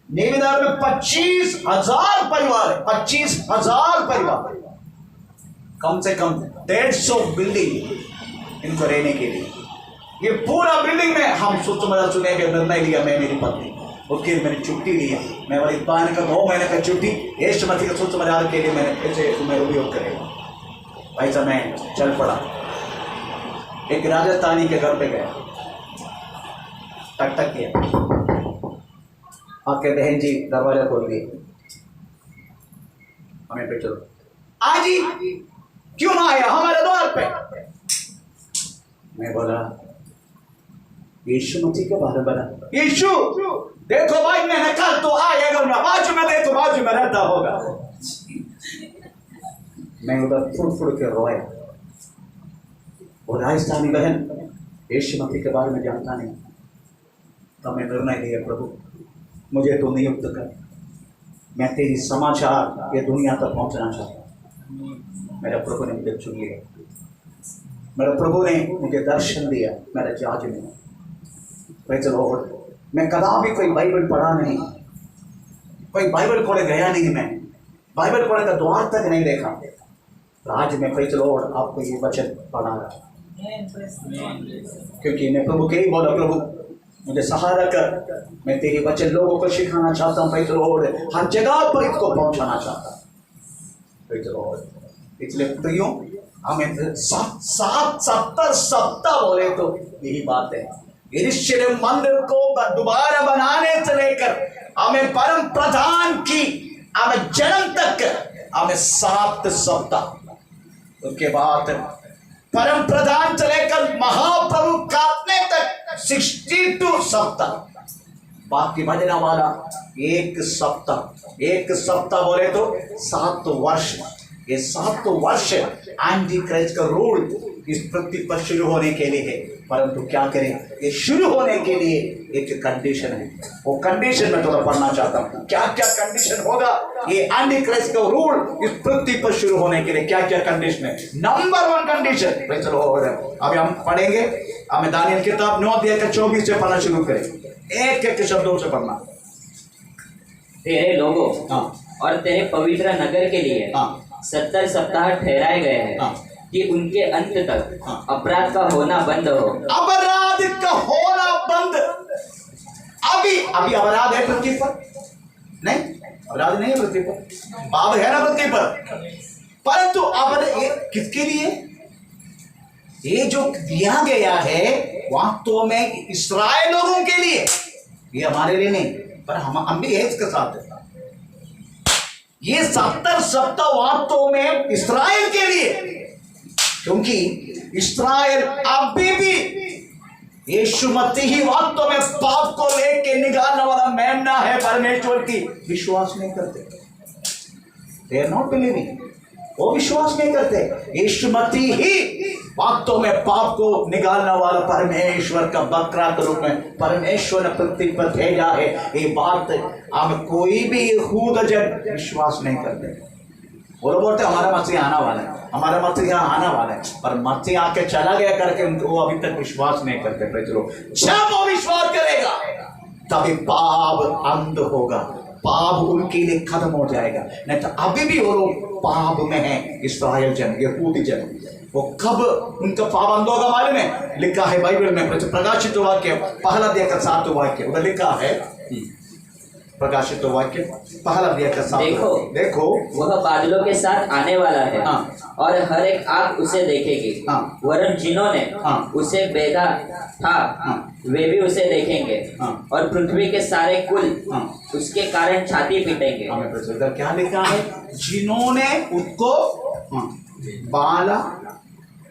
नेविदार में 25,000 परिवार है, 25,000 परिवार, कम से कम 150 बिल्डिंग इनको रहने के लिए। ये पूरा बिल्डिंग में हम सुसमाचार सुनने का निर्णय लिया, मैं, मेरी पत्नी। उसके लिए मैंने छुट्टी लिया। मैं वाली पान का 2 महीने का छुट्टी यीशु मसीह के सुसमाचार के लिए मैंने ऐसे तुम्हें उपयोग करेगा। ऐसा मैं चल पड़ा, एक राजस्थानी के घर पे गया, टक किया, आप कहते हैं जी दरवाजा खोल दिए, हमें पे चलो। आज ही क्यों ना आया हमारे द्वार पे? मैं बोला यीशु मसीह के बारे में बना। यीशु देखो भाई, मैंने कल तो आएगा ना, बाजू में देखो, बाजू में रहता होगा। मैं उधर फुड़ के रोया। वो राजस्थानी बहन यीशु मसीह के बारे में जानता नहीं, तो मैं निर्णय लिया, प्रभु मुझे तो नियुक्त कर, मैं तेरी समाचार ये दुनिया तक पहुंचना चाहता हूँ। मेरे प्रभु ने मुझे चुन लिया, मेरे प्रभु ने मुझे दर्शन दिया मेरे जहाज में। मैं कदापि कोई बाइबल पढ़ा नहीं, कोई बाइबल पढ़े गया नहीं, मैं बाइबल पढ़े का द्वार तक नहीं देखा। आज मैं प्रेज़ द लॉर्ड आपको ये वचन पढ़ा रहा, क्योंकि मैं प्रभु के ही बोला, प्रभु मुझे सहारा कर, मैं तेरी वचन लोगों को सिखाना चाहता हूँ प्रेज़ द लॉर्ड, हर जगह पर इसको पहुंचाना चाहता हूँ प्रेज़ द लॉर्ड। इसलिए प्रियो, हमें 70 सप्ताह बोले तो यही बात है। यरूशलेम मंदिर को दोबारा बनाने से लेकर हमें परम प्रधान की हमें जन्म तक हमें 7 सप्ताह, उसके बाद परम प्रधान से लेकर महाप्रभु काटने तक 62 सप्ताह, बाकी बजने वाला 1 सप्ताह। 1 सप्ताह बोले तो 7 वर्ष, ये 7 वर्ष एंटी क्राइस्ट का रूल इस पृथ्वी पर शुरू होने के लिए है, परंतु क्या करें, ये शुरू होने के लिए एक कंडीशन है। वो कंडीशन में थोड़ा पढ़ना चाहता हूँ, क्या क्या कंडीशन होगा ये एंटी क्राइस्ट का रूल इस पृथ्वी पर शुरू होने के लिए, क्या क्या कंडीशन है। नंबर 1 कंडीशन, चलो अभी हम पढ़ेंगे। हमें दानियल किताब 9 अध्याय का 24 से पढ़ना शुरू करें, एक एक शब्दों से पढ़ना। तेरे लोगों हाँ और तेरे पवित्र नगर के लिए हाँ 70 सप्ताह ठहराए गए हैं हाँ कि उनके अंत तक हाँ। अपराध का होना बंद हो। अपराध का होना बंद। अभी अभी अपराध है पृथ्वी पर? नहीं, अपराध नहीं है पृथ्वी पर, पाप है ना पृथ्वी पर, परंतु अपराध किसके लिए? ये जो दिया गया है वास्तव में इस्राएल लोगों के लिए, ये हमारे लिए नहीं, पर हम भी है इसके साथ। ये 70 सप्ताह वास्तव में इस्राएल के लिए, क्योंकि इस्राएल अभी भी यीशु मसीह ही वास्तव में पाप को लेके निकालने वाला मेमना है परमेश्वर की, विश्वास नहीं करते। दे आर नॉट बिलीविंग, वो विश्वास नहीं करते। यीशु मसीह ही वास्तव में पाप को निकालने वाला परमेश्वर का बकरा के रूप में परमेश्वर ने पृथ्वी पर भेजा है। ये बात हम कोई भी यहूद जन विश्वास नहीं करते। वो लोग बोलते हमारा मसीह आना वाला है, हमारा मसीह यहाँ आना वाला है, पर मसीह आके चला गया करके उनको अभी तक विश्वास नहीं करते। चलो जब वो विश्वास करेगा तभी पाप अंत होगा, पाप उनके लिए खत्म हो जाएगा। नहीं तो अभी भी वो लोग पाप में हैं। इस्राएल जन, यहूदी जन, वो कब उनका पाप अंत होगा मालूम है? लिखा है बाइबल में, प्रकाशित वाक्य 1 अध्याय का 7 वाक्य, उधर लिखा है, प्रकाशित वाक्य 1 अध्याय का 7। देखो वह बादलों के साथ आने वाला है। हाँ। और हर एक आँख उसे देखेगी। हाँ। वरन जिन्होंने हाँ। उसे बेधा था हाँ। वे भी उसे देखेंगे। हाँ। और पृथ्वी के सारे कुल हाँ। उसके कारण छाती पीटेंगे। हमें प्रसिद्ध क्या लिखा है? जिन्होंने उसको बाला,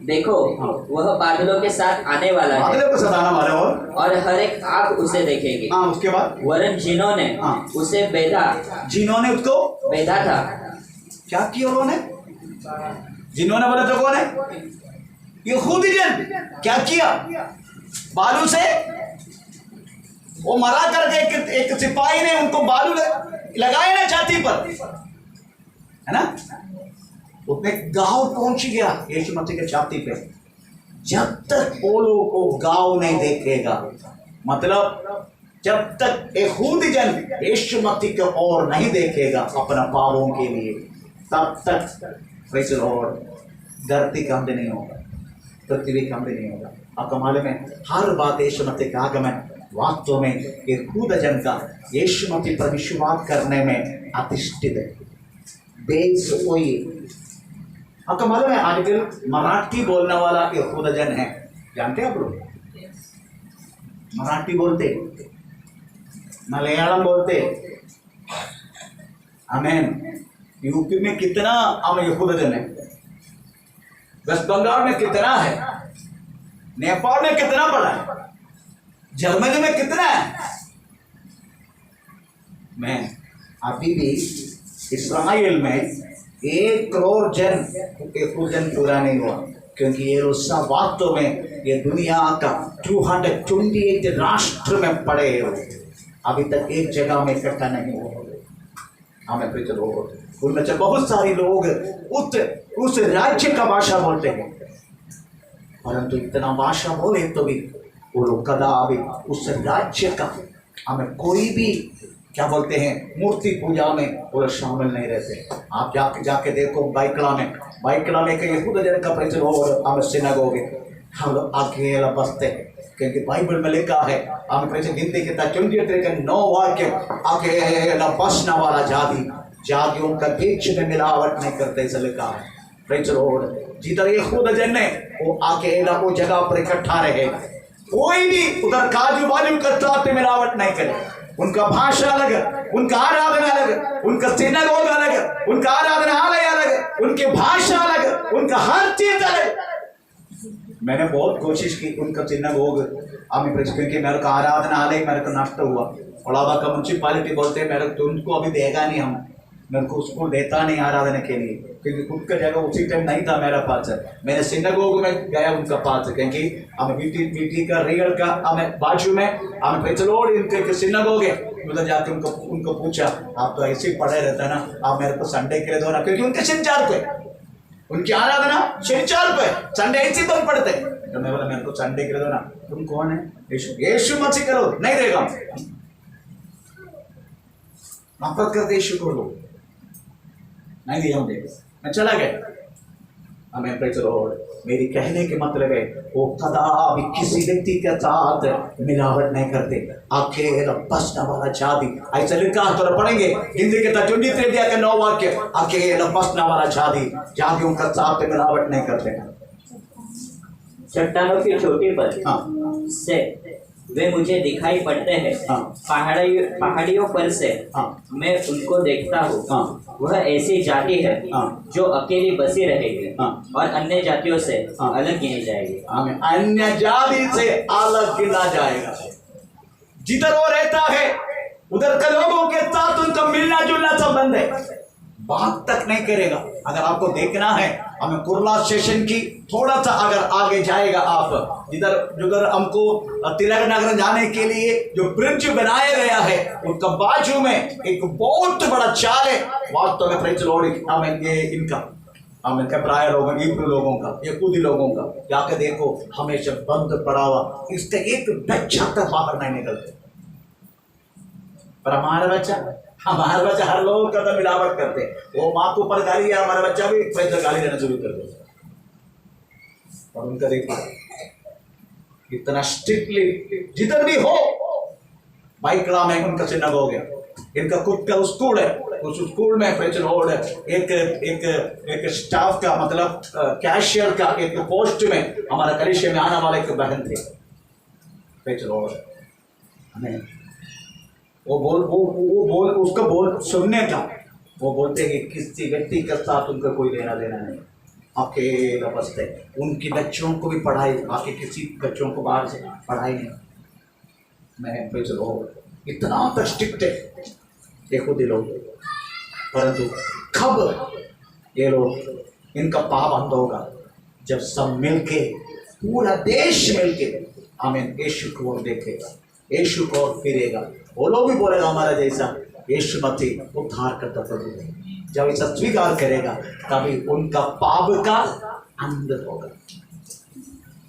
देखो वह बादलों के साथ आने वाला है बादलों को सताना वाला, और हर एक आँख उसे देखेगी। हाँ, उसके बाद वरन जिन्होंने हाँ। उसे बेधा उसको बेधा था। क्या किया उन्होंने? जिन्होंने बोला तो कौन है? यहूदी जन। क्या किया? बालू से वो मरा करके एक सिपाही ने उनको बालू लगाए ना छाती पर, है ना? उसने घाव पहुंच गया यीशु मसीह के छाती पे। जब तक वो लोग को घाव नहीं देखेगा, मतलब जब तक यहूदी जन यीशु मसीह की ओर नहीं देखेगा अपना पापों के लिए, तब तक वैसे और धरती कम नहीं होगा, पृथ्वी कम नहीं होगा। आपका मालूम है हर बात यीशु मसीह के आगमन वास्तव में यहूदी जन का यीशु मसीह पर विश्वास करने में अधिष्ठित है। बेस कोई, आपका मालूम है आजकल मराठी बोलने वाला यहूदी जन है, जानते हैं आप लोग? मराठी बोलते, मलयालम बोलते, आमीन। यूपी में कितना हम यहूदी जन है, वेस्ट बंगाल में कितना है, नेपाल में कितना बड़ा है, जर्मनी में कितना है। मैं अभी भी इस्राएल में 1 करोड़ जन पूरा नहीं हुआ, क्योंकि ये लोग सब वास्तव में ये दुनिया का 228 राष्ट्र में पड़े हो, अभी तक एक जगह में इकट्ठा नहीं हुआ। हमें फिर चलो उनमें से बहुत सारे लोग उस राज्य का भाषा बोलते हैं, परंतु इतना भाषा बोले तो भी वो लोग कदापि उस राज्य का हमें कोई भी क्या बोलते हैं मूर्ति पूजा में वो लोग शामिल नहीं रहते। आप जाके देखो बाइकला में कहीं यहूदी जन का परिचय हो और हम सिनागोग हम लोग अकेला बसते हैं, क्योंकि बाइबल में लिखा है हम परिचय गिनती के तक 9 वाक्य अकेला बसने वाला जातियों का बीच में मिलावट नहीं करते, ऐसा लिखा है। Praise Lord. जिधर यहूदी जन है वो अकेला वो जगह पर इकट्ठा रहे, कोई भी उधर काजू बाजू का साथ मिलावट नहीं करे। उनका भाषा अलग, उनका आराधना अलग, उनका सिनागोग अलग, उनका आराधनालय अलग, उनकी भाषा अलग, उनका हर चीज अलग। मैंने बहुत कोशिश की उनका सिनागोग क्योंकि मेरे को आराधनालय मेरे को नष्ट हुआ। ओलावा का म्यूनसिपालिटी बोलते हैं मेरे को तो उनको अभी देगा नहीं हम, मेरे को स्कूल देता नहीं आराधना के लिए, क्योंकि खुद का जगह उसी टाइम नहीं था मेरा पास। मैंने सिनेगोग में गया उनका पास, क्योंकि हमें बीटी का रियल का हमें बाजू में हमें पेचलोड इनके सिनेगोग है, उधर जाके उनको पूछा आप तो ऐसे ही पढ़े रहता ना, आप मेरे को संडे के लिए दो ना, क्योंकि उनके शनिवार पे उनकी आराधना शनिवार पे, संडे ऐसे ही बंद पड़ते। तो मैं बोला मेरे को संडे के लिए दो ना। तुम कौन है? यीशु मसीह करो, नहीं देगा, नफरत करते यीशु को लोग नहीं दिया मुझे, मैं चला गया। हमें प्रेज़ लॉर्ड, मेरी कहने के मतलब है वो कदापि किसी व्यक्ति के साथ मिलावट नहीं करते, अकेला बसने वाला जाति। ऐसा लिखा है, तो पढ़ेंगे हिंदी के 23 के 9 वाक्य, अकेला बसने वाला जाति जातियों का साथ मिलावट नहीं करते। चट्टानों की चोटी पर से वे मुझे दिखाई पड़ते हैं, पहाड़ियों पर से मैं उनको देखता हूँ। वह ऐसी जाति है जो अकेली बसी रहेगी और अन्य जातियों से अलग गिनी जाएगी। अन्य जाति से अलग गिना जाएगा। जिधर वो रहता है उधर के लोगों के साथ उनका मिलना जुलना संबंध है, बात तक नहीं करेगा। अगर आपको देखना है, हमें कुर्ला स्टेशन की थोड़ा सा अगर आगे जाएगा आप, जिधर हमको तिलक नगर जाने के लिए जो ब्रिज बनाया गया है, उसका बाजू में एक बहुत बड़ा चाल है। वास्तव में प्रेज़ लॉर्ड, हमें ये इनका प्राय लोगों, इब्रू लोगों का, यहूदी लोगों का जाकर देखो, हमेशा बंद पड़ा हुआ, इसका एक बच्चा तक बाहर नहीं निकलते। पर हमारा बच्चा हर लोग का तो मिलावट करते, वो माँ को ऊपर गाली है, हमारा बच्चा भी पैसा गाली देना शुरू कर देता। और उनका देखो इतना स्ट्रिक्टली जिधर भी हो, बाइक राम है उनका चिन्ह हो गया, इनका खुद का स्कूल है, उस स्कूल में प्रेज़ लॉर्ड एक स्टाफ का मतलब कैशियर का एक पोस्ट में हमारा कलिशे में आने वाला एक बहन थे। प्रेज़ लॉर्ड, हमें वो बोल उसका बोल सुनने का, वो बोलते हैं कि किसी व्यक्ति के साथ उनका कोई लेना देना नहीं, अकेला बसते। उनकी बच्चों को भी पढ़ाई, बाकी किसी बच्चों को बाहर से पढ़ाई नहीं। मैं प्रेज़ लॉर्ड, इतना तो स्ट्रिक्ट है यहूदी लोग, परंतु कब ये लोग इनका पाप अंत होगा? जब सब मिलके, पूरा देश मिलके हमें यीशु को देखेगा, यीशु को फिरेगा। वो लोग भी बोलेगा हमारा जैसा यीशु मसीह उद्धार करता प्रभु है। जब इसे स्वीकार करेगा तभी उनका पाप का अंत होगा।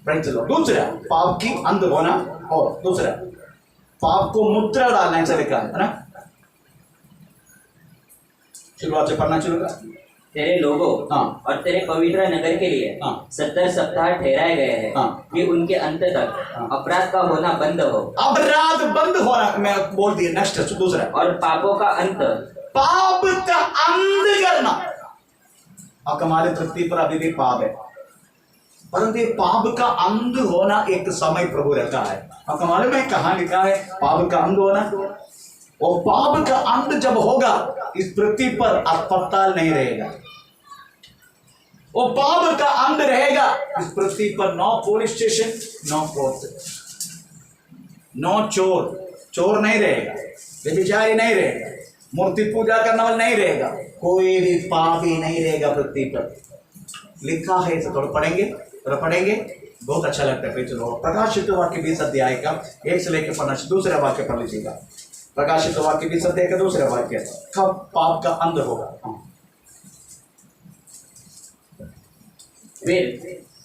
Praise Lord. दूसरा, पाप की अंत होना, और दूसरा पाप को मुद्रा डालना, ऐसा लिखा है ना। शुरुआत से पढ़ना शुरू कर। तेरे लोगों और तेरे पवित्र नगर के लिए 70 सप्ताह ठहराए गए हैं कि उनके अंत तक अपराध का होना बंद हो। अपराध बंद होना, मैं बोल दिया। नेक्स्ट दूसरा, और पापों का अंत, पाप का अंत करना। अब हमारे पृथ्वी पर अभी भी पाप है, परंतु पाप का अंत होना एक समय प्रभु रखा है। अब हमारे में कहाँ लिखा है पाप का अंत होना? और पाप का अंत जब होगा, इस पृथ्वी पर अस्पताल नहीं रहेगा। वो पाप का अंत रहेगा इस पृथ्वी पर, no police station, no court, no चोर नहीं रहेगा, व्यभिचारी नहीं रहेगा, मूर्ति पूजा करने वाला नहीं रहेगा, कोई भी पापी नहीं रहेगा पृथ्वी पर। लिखा है, थोड़ा पढ़ेंगे, बहुत अच्छा लगता है। चलो प्रकाशित वाक्य 20 अध्याय का 1 से लेकर पढ़ना, दूसरा वाक्य पढ़ लीजिएगा। प्रकाशित वाक्य 20 अध्याय का दूसरा वाक्य, कब पाप का अंत होगा? फिर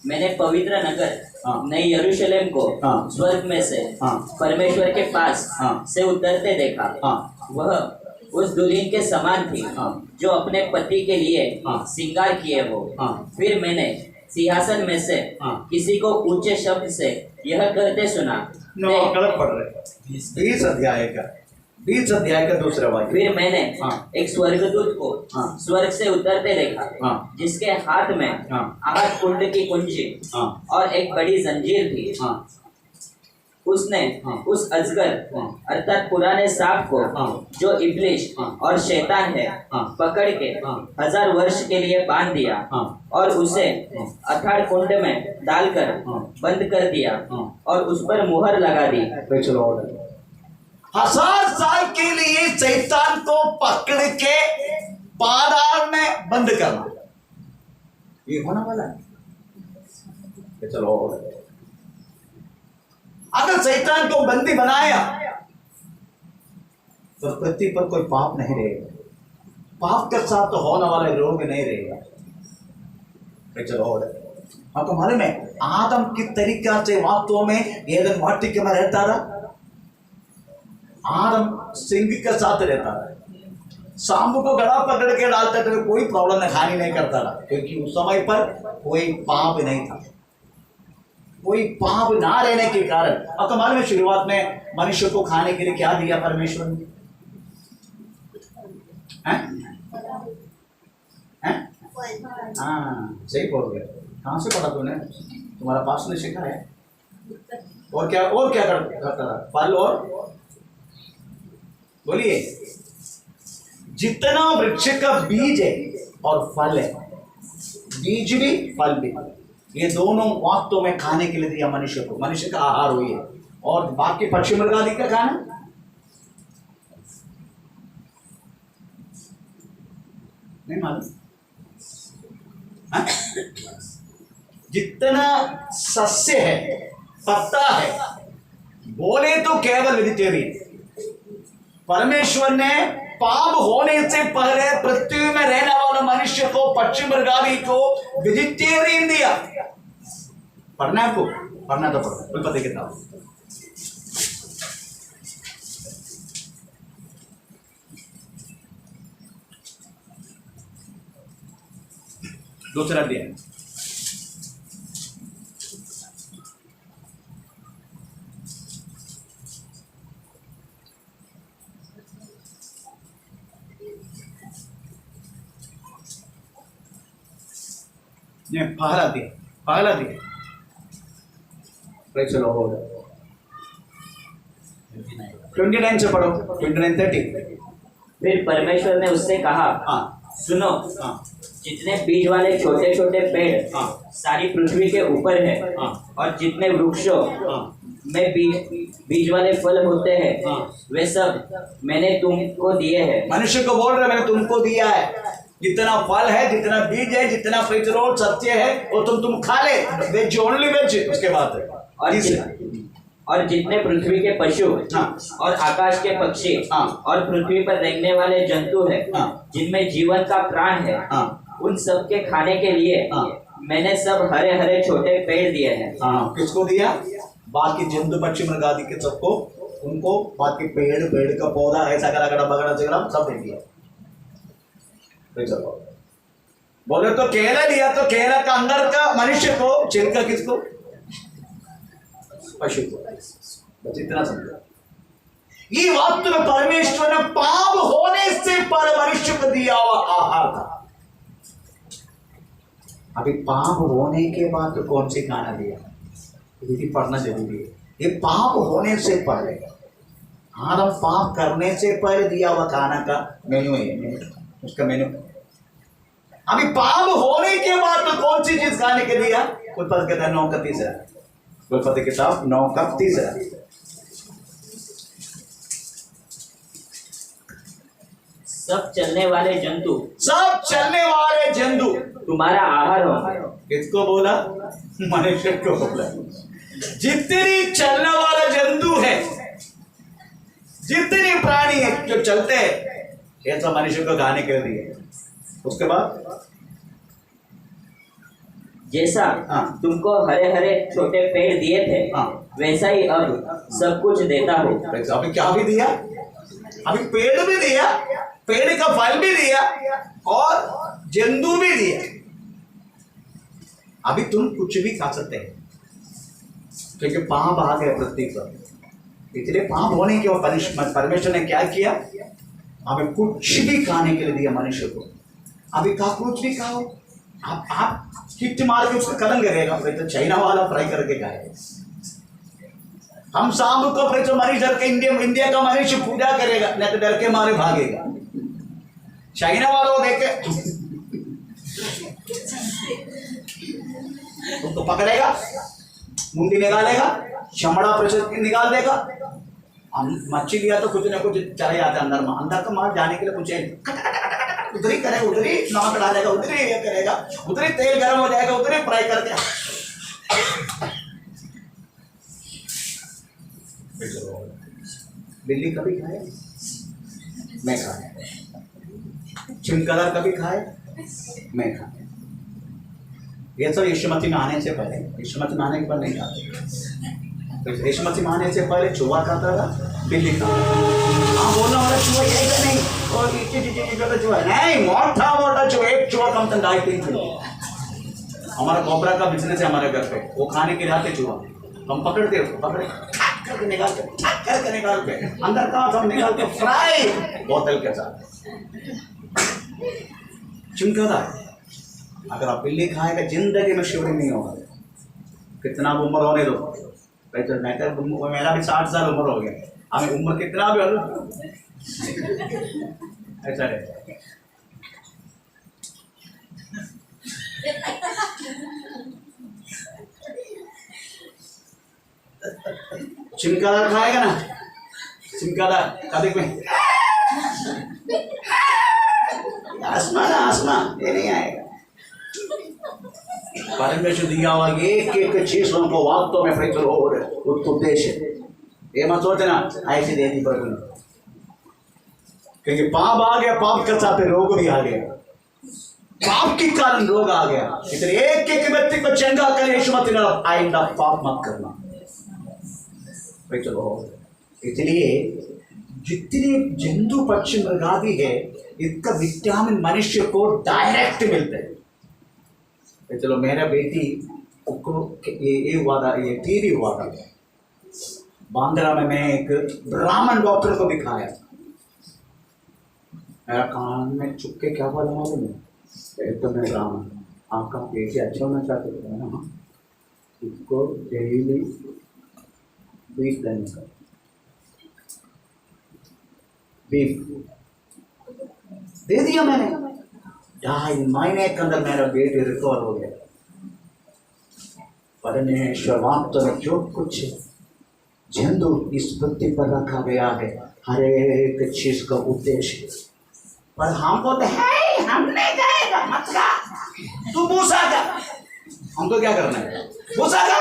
मैंने पवित्र नगर नई यरूशलेम को स्वर्ग में से परमेश्वर के पास से उतरते देखा। वह उस दुल्हन के समान थी जो अपने पति के लिए श्रृंगार किए हो। फिर मैंने सिंहासन में से किसी को ऊंचे शब्द से यह कहते सुना, गलत पढ़ रहे, 20 अध्याय का दूसरा वाक्य। फिर मैंने एक स्वर्गदूत को स्वर्ग से उतरते देखा, जिसके हाथ में 8 कुंड की कुंजी और एक बड़ी जंजीर थी। उसने उस अजगर अर्थात पुराने सांप को, जो इब्लिस और शैतान है, पकड़ के 1000 वर्ष के लिए बांध दिया और उसे अथाड़ कुंड में डालकर बंद कर दिया और उस पर मुहर लगा दी। 1000 साल के लिए शैतान को पकड़ के पाताल में बंद करना, ये होने वाला है। चलो, अगर शैतान को बंदी बनाया तो पृथ्वी पर कोई पाप नहीं रहेगा, पाप के साथ तो होने वाला रोग नहीं रहेगा। चलो, आपको मालूम है आदम किस तरीका से वास्तव में एदन वाटिका में रहता रहा। आदम सिंह के साथ रहता रहा, सांप को गला पकड़ के डालता था, कोई प्रॉब्लम नहीं, हानि नहीं करता रहा, क्योंकि उस समय पर कोई पाप नहीं था। कोई पाप ना रहने के कारण आपको मालूम है शुरुआत में मनुष्य को खाने के लिए क्या दिया परमेश्वर ने? हाँ, सही बोल गए। कहाँ से पढ़ा तूने? तुम्हारा पास ने सीखा है। और क्या करता था? फल और बोलिए, जितना वृक्ष का बीज है और फल है, बीज भी फल भी, ये दोनों वास्तव में खाने के लिए दिया मनुष्य को, मनुष्य का आहार हुई है। और बाकी पक्षी मृग आदि का खाना नहीं मालूम। जितना सस्य है, पत्ता है, बोले तो केवल वेजिटेरियन। परमेश्वर ने पाप होने से पहले पृथ्वी में रहने वाला मनुष्य को, पक्षी मृगादी को वेजिटेरियन दिया। पढ़ना आपको, पढ़ना तो पढ़ना, उत्पत्ति किताब दूसरा अध्याय। पहला दिया चलो, 29 से पढ़ो, 29-30। फिर परमेश्वर ने उससे कहा, सुनो, जितने बीज वाले छोटे छोटे पेड़ सारी पृथ्वी के ऊपर है, और जितने वृक्षों में बीज वाले फल होते हैं, वे सब मैंने तुमको दिए हैं। मनुष्य को बोल रहे मैंने तुमको दिया है, जितना फल है, जितना बीज है, जितना पेट्रोल सत्य है, वो तुम खा ले, वेज ओनली वेज। उसके बाद और जितने पृथ्वी के पशु और आकाश के पक्षी और पृथ्वी पर रहने वाले जंतु है, जिनमें जीवन का प्राण है, उन सब के खाने के लिए मैंने सब हरे हरे छोटे पेड़ दिए हैं। किसको दिया? बाकी जंतु पक्षी मृग आदि के सबको, उनको बाकी पेड़ का पौधा ऐसा करा बगड़ा जगड़ा सब दे दिया। बोले तो केला लिया, तो केला का अंदर का मनुष्य को, छिलका किसको? पशु को। बस इतना समझो। ये वक्त में परमेश्वर ने पाप होने से पहले मनुष्य को दिया हुआ आहार था। अभी पाप होने के बाद तो कौन सी खाना दिया, ये भी पढ़ना जरूरी है। ये पाप होने से पहले, आदम पाप करने से पहले दिया हुआ खाना का मेन्यू है, उसका मेन्यू। अभी पाप होने के बाद तो कौन सी चीज खाने के दिया? उत्पत्ति किताब 9:30, उत्पत्ति किताब 9:30। सब चलने वाले जंतु तुम्हारा आहार होंगे। किसको बोला? मनुष्य को बोला। जितनी चलने वाला जंतु है, जितने प्राणी है जो चलते हैं, ये सब मनुष्य को खाने के लिए। उसके बाद जैसा तुमको हरे हरे छोटे पेड़ दिए थे, वैसा ही अब सब कुछ देता हूँ। अभी क्या भी दिया? अभी पेड़ भी दिया, पेड़ का फल भी दिया, और जंतु भी दिया। अभी तुम कुछ भी खा सकते हैं, क्योंकि पाप आ गए पृथ्वी पर। इसलिए पाप होने के बाद परमेश्वर ने क्या किया? हमें कुछ भी खाने के लिए दिया मनुष्य को। अभी कहा कुछ भी खाओ, आप हिट मार के उसको कदम करेगा, तो चाइना वाला फ्राई करके खाएगा। हम सांप को तो मरीज डर के इंडिया का मनुष्य पूजा करेगा, नहीं तो डर के मारे भागेगा। चाइना वालों को देखे उनको पकड़ेगा, मुंडी निकालेगा, चमड़ा निकाल देगा, हम मच्छी लिया तो कुछ ना कुछ चले जाते अंदर में, अंदर तो मार जाने के लिए कुछ उधर ही करेगा, उधर ही नमक डालेगा, उधर ही ये करेगा, उधर ही तेल गर्म हो जाएगा, उधर ही फ्राई करके। बिल्ली कभी खाए? मैं खाया। छिमकला कभी खाए? मैं खाया। ये सब यीशु मसीह में आने से पहले, यीशु मसीह में आने के बाद नहीं खाते। यीशु मसीह में आने से पहले चूहा खाता था, बिल्ली खाता था। हाँ बोलना वाला चूहा ये का नहीं, और चूहा नहीं, मोटा चूहा, एक चूहा कम से कम 2-3 हमारा कोबरा का बिजनेस है हमारे घर पे, वो खाने के लिए आते चूहा, हम पकड़ते पकड़े करके निकाल के अंदर का हम निकाल के फ्राई बोतल के साथ चिमकदा है। अगर आप बिल्ली खाएगा जिंदगी में शिवरिंग नहीं होगा। कितना भी उम्र होने दो भाई, तो मेरा भी 60 साल उम्र हो गया, हमें उम्र कितना भी हो ऐसा है। चिमकाला खाएगा ना, चिमकाला कभी में आसमान ये नहीं आएगा। परमेश्वर दिया हुआ एक चीज उनको वास्तव में फिक्र हो उद्देश्य, ये मत सोचे ना ऐसे देनी पड़ेगी, क्योंकि पाप आ गया, पाप के साथ रोग भी आ गया, पाप के कारण रोग आ गया। इसलिए एक व्यक्ति को चंगा करे यीशु मसीह ने, आइंदा पाप मत करना। इसलिए जितने जंतु पक्षी मृगादि है, इसका विटामिन मनुष्य को डायरेक्ट मिलते हैं। चलो मेरा बेटी को ये हुआ था, ये टीवी हुआ था बांद्रा में, मैं एक ब्राह्मण डॉक्टर को दिखाया, मेरा कान में चुप के क्या बोला मालूम है, एक तो मैं ब्राह्मण, आपका बेटी अच्छा होना चाहते थे ना, इसको डेली बीफ लेने का, बीफ दे दिया मैंने। 2.5 महीने के अंदर मेरा बेटी रिकवर हो गया। परमेश्वर वास्तव में जो कुछ जंतु इस पृथ्वी पर रखा गया है, हर एक चीज का उद्देश्य, पर हम बोलते हैं हम नहीं जाएगा, मत खा, तू भूसा का, हमको क्या करना है, भूसा का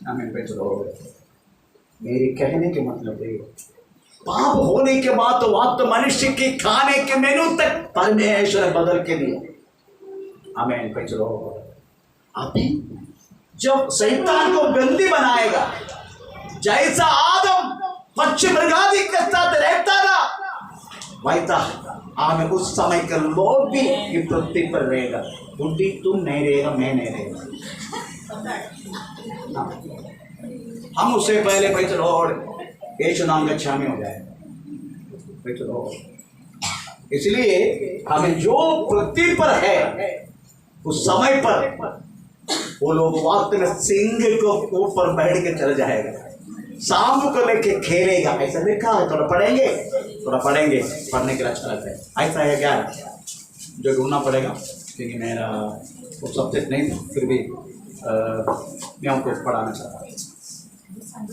हम पे चलो। मेरे कहने के मतलब है, पाप होने के बाद तो वास्तव मनुष्य के खाने के मेनू तक परमेश्वर बदल के दिया। आमीन पे चलो। अभी जब शैतान को बंदी बनाएगा, जैसा आदम पक्षी मृगादि के साथ रहता था, वैसा हमें उस समय के लोग भी ये पृथ्वी पर रहेगा। बुद्धि तुम नहीं रहेगा, मैं नहीं रहेगा, हम उससे पहले भाई चलो यीशु नाम का छामी हो जाए भाई चलो। इसलिए हमें जो पृथ्वी पर है उस समय पर वो लोग वास्तव में सिंह को ऊपर बैठ के चल जाएगा, सांप को लेके खेलेगा, ऐसा लिखा है। थोड़ा पढ़ेंगे, पढ़ने के लिए अच्छा लगता है। ऐसा है क्या जो ढूंढना पड़ेगा, क्योंकि मेरा वो सब्जेक्ट नहीं था, फिर भी मैं उनको पढ़ाना चाहता हूँ।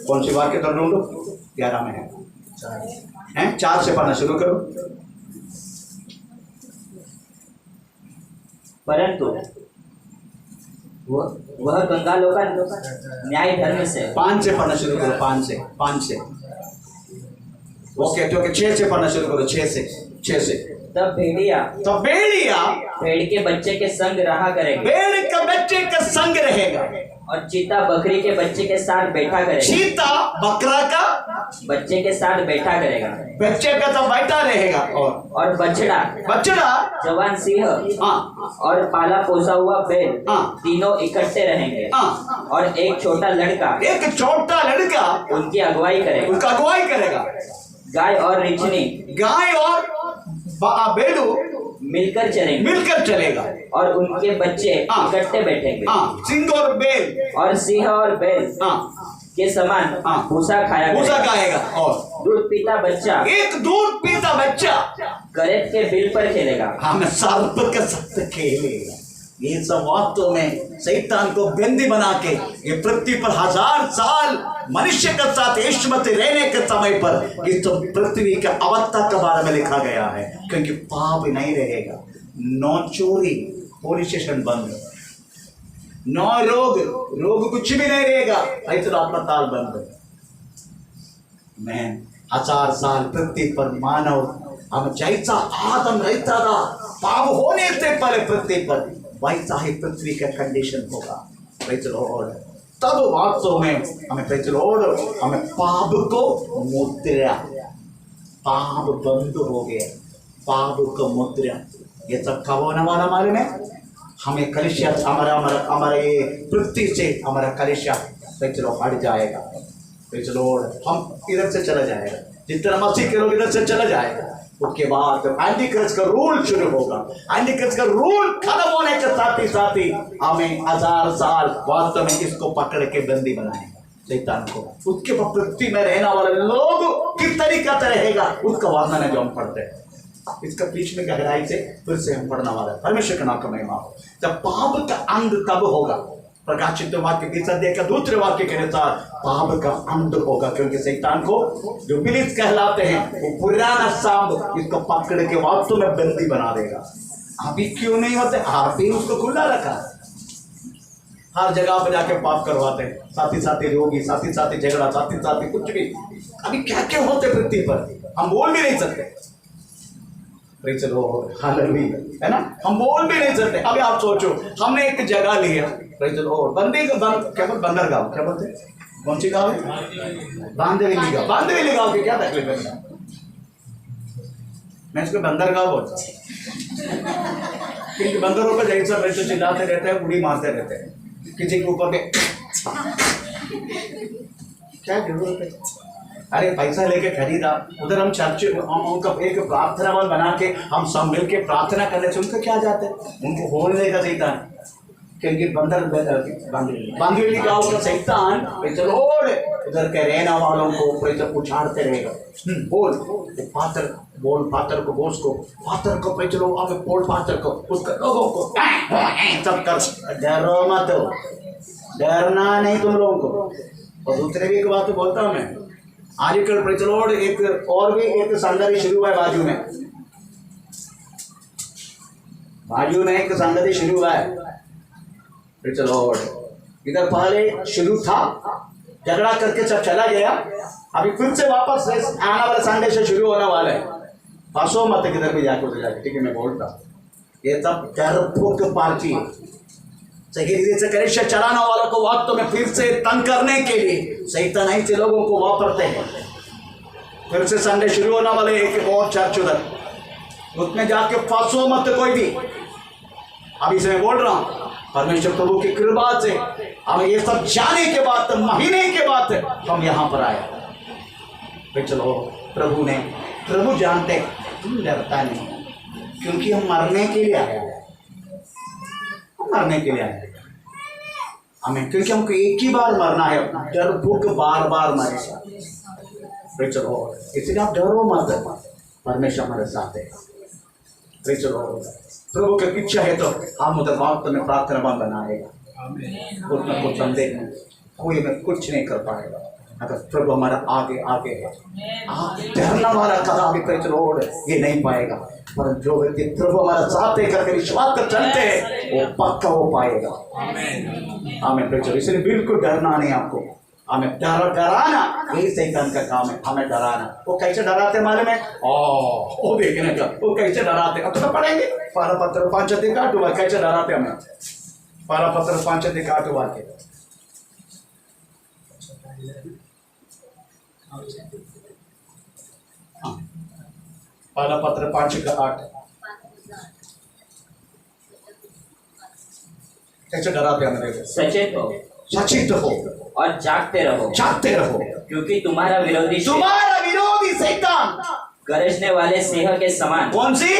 कौन सी बात के तरफ ढूंढो? 11 में है 4 से पढ़ना शुरू करो। परंतु वह कंगालों का न्याय धर्म से 5 से पढ़ना शुरू करो। 5 से ओके, तो 6 से पढ़ना शुरू करो। 6 से तब भेड़िया भेड़ के बच्चे के संग रहा करेगा, भेड़ के बच्चे के संग रहेगा, और चीता बकरी के बच्चे के साथ बैठा करेगा, चीता बकरा का बच्चे के साथ बैठा करेगा, बच्चे का तो बैठा रहेगा, और बछड़ा जवान सिंह और पाला पोसा हुआ बैल तीनों इकट्ठे रहेंगे, और एक छोटा लड़का उनकी अगुवाई करेगा। गाय और बैलू मिलकर चलेगा, और उनके बच्चे इकट्ठे बैठेंगे। सिंह और बैल के समान भूसा खाएगा, और दूध पीता बच्चा करेत के बिल पर खेलेगा। हाँ, मैं सर्प के साथ खेलेगा। ये सब वास्तव में शैतान को बंदी बना के ये पृथ्वी पर 1000 साल मनुष्य के साथ ईश्वर रहने के समय पर इस तो पृथ्वी के अवस्था के बारे में लिखा गया है, क्योंकि पाप नहीं रहेगा, नो चोरी, पुलिस स्टेशन बंद, नो रोग कुछ भी नहीं रहेगा, ऐसे अस्पताल बंद। मैं 1000 साल पृथ्वी पर मानव हम जैसा आदम रहता था पाप होने से पहले पृथ्वी पर, वैसा ही पृथ्वी का कंडीशन होगा। Praise the Lord. तब वास्तव में हमें प्रेज़ द लॉर्ड, हमें पाप को मुद्रा, पाप बंद हो गया, पाप को मुद्रा, ये सब कब होने वाला मालूम है? हमें कलिसिया हमारे ये पृथ्वी से हमारा कलिसिया प्रेज़ द लॉर्ड हट जाएगा। प्रेज़ द लॉर्ड, हम इधर से चला जाएगा, जितना मसीह के लोग इधर से चला जाएगा। उसके बाद एंटीक्राइस्ट का रूल शुरू होगा। एंटीक्राइस्ट का रूल खत्म होने के साथ ही हमें 1000 साल वास्तव में इसको पकड़ के बंदी बनाएगा शैतान को। उसके बाद पृथ्वी में रहने वाले लोग किस तरीका से रहेगा उसका वर्णन है जो हम पढ़ते हैं। इसका बीच में गहराई से फिर से हम पढ़ना वाला है। परमेश्वर का नाम का महिमा हो। जब पाप का अंत तब होगा, प्रकाशित वाक्य की अध्याय का दूसरे वाक्य के अनुसार पाप का अंत होगा, क्योंकि शैतान को जो इब्लीस कहलाते हैं वो पुराना सांप इसको पकड़ के वास्तव में बंदी बना देगा। अभी क्यों नहीं होते? आप ही उसको खुला रखा, हर जगह पे जाके पाप करवाते हैं, साथी रोगी, साथी झगड़ा, साथी कुछ भी। अभी क्या क्या होते पृथ्वी पर हम बोल भी नहीं सकते। प्रेज़ द लॉर्ड, हालेलुया, है ना, हम बोल भी नहीं सकते। अभी आप सोचो, हमने एक जगह ली है, प्रेज़ द लॉर्ड, बंदरगांव, क्या बोलते हैं, कौन सी गाँव है? बांदेवेली गाँव की क्या तकलीफ है? मैं इसको बंदरगांव बोलता हूँ, क्योंकि बंदरों का जैसा रहते चिल्लाते रहते हैं, उड़ी मारते रहते हैं किसी के ऊपर के। क्या जरूरत है? अरे पैसा लेके खरीदा, उधर हम चर्च उनका एक प्रार्थना वन बना के हम सब मिल के प्रार्थना करने से उनका क्या जाता है? उनको होने देगा शैतान, क्योंकि बांदेवेली गाँव का शैतान उधर के रहने वालों को उछाड़ते रहेगा। पातर को बोस को पातर को बोल पातर को उसका लोगों को सब कर। डरो मत, डरना नहीं तुम लोगों को। और दूसरे भी एक बात तो बोलता हूँ मैं, आजकल प्रेज़ द लॉर्ड एक और भी एक संगति शुरू हुआ है बाजू में एक संगति शुरू हुआ है। प्रेज़ द लॉर्ड, इधर पहले शुरू था, झगड़ा करके सब चला गया, अभी फिर से वापस आने वाले संडे से शुरू होने वाला है। फंसो मत किधर भी जाके उधर जाके, ठीक है मैं बोलता हूँ, ये सब डरपोक पार्टी है। सही रीति से कलिसिया चलाने वालों को वास्तव में फिर से तंग करने के लिए शैतान ऐसे लोगों को वापरते हैं। फिर से संडे शुरू होने वाले एक और चर्च उधर, उसमें जाके फंसो मत कोई भी। अभी से मैं बोल रहा हूँ, परमेश्वर प्रभु की कृपा से हमें ये सब जाने के बाद, महीने के बाद हम यहाँ पर आए। चलो प्रभु जानते तुम डरता नहीं, क्योंकि हम मरने के लिए आए हैं, हमें, क्योंकि हमको एक ही बार मरना है, डर भूख बार बार मरे। चलो इसलिए आप डरो मत, परमेश्वर हमारे साथ है। चलो प्रभु की इच्छा है तो हम उधर वास्तव में प्रार्थना बन बनाएगा, उसमें कुछ संदेह नहीं, कोई में कुछ नहीं कर पाएगा अगर प्रभु हमारा आगे है। डरना वाला कहा भी प्रेज़ द लॉर्ड ये नहीं पाएगा, पर जो व्यक्ति प्रभु हमारा साथ करके विश्वास कर चलते हैं वो पक्का हो पाएगा। हमें प्रेज़ द लॉर्ड, इसलिए बिल्कुल डरना नहीं आपको, हमें डराना यही शैतान का काम है, हमें डराना। वो कैसे डराते मालूम है? वो देखने का वो कैसे डराते, अब तो पढ़ेंगे पारा पत्र 5:8 कैसे डराते हमें, पारा पत्र 5:8 पारा पत्र 5:8 कैसे डराते हमें? सचेत हो और जागते रहो, क्योंकि तुम्हारा विरोधी शैतान गरजने वाले सिंह के समान। कौन सी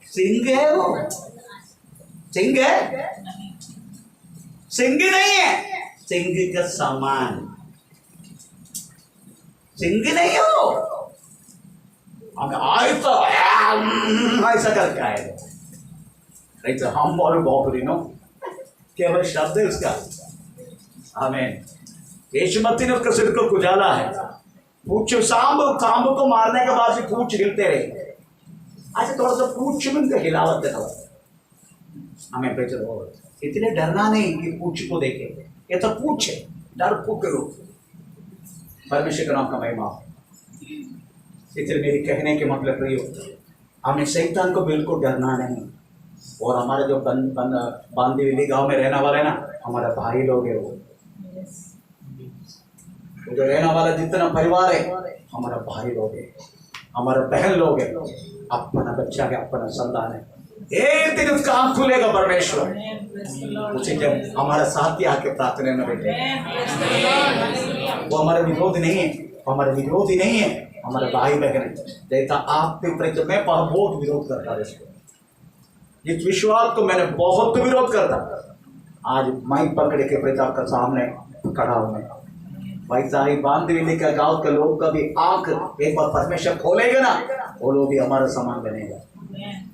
सिंह है? वो सिंह है, सिंह नहीं है, सिंह का समान। सिंह नहीं हो, हमें आए तो ऐसा करके आएगा। नहीं तो हम और बहुत नो केवल शब्द है उसका। हमें यीशु मसीह ने उसका सिर को कुचला है। पूछ सांब को मारने के बाद भी पूछ हिलते रहे। अच्छा थोड़ा सा पूछ में उनका हिलावत है थोड़ा। हमें बेचो इतने डरना नहीं कि पूछ को देखे। ये तो पूछ है, डर को करो। परमेश्वर का नाम का महिमा। इसलिए मेरी कहने के मतलब ये हमें शैतान को बिल्कुल डरना नहीं। और हमारे जो बांदीविली गांव में रहने वाले ना हमारा भाई लोग है। वो जो रहने वाला जितना परिवार है हमारा भाई लोग है, हमारा बहन लोग है, अपना बच्चा है, अपना संतान है। एक दिन उसका आंख खुलेगा परमेश्वर उसे जब हमारा साथी आके प्रार्थना में बैठे। वो हमारे विरोध नहीं है, हमारे विरोधी नहीं है, हमारे भाई बहन है। जैसा आपके प्रति मैं बहुत विरोध करता है इसको, इस विश्वास को मैंने बहुत विरोध करता। आज मैं पकड़ के प्रति आपका सामने खड़ा हूं। वैसा ही बांदीविली का गांव के लोग का भी आंख एक बार परमेश्वर खोलेगा ना, वो लोग भी हमारा समान बनेगा।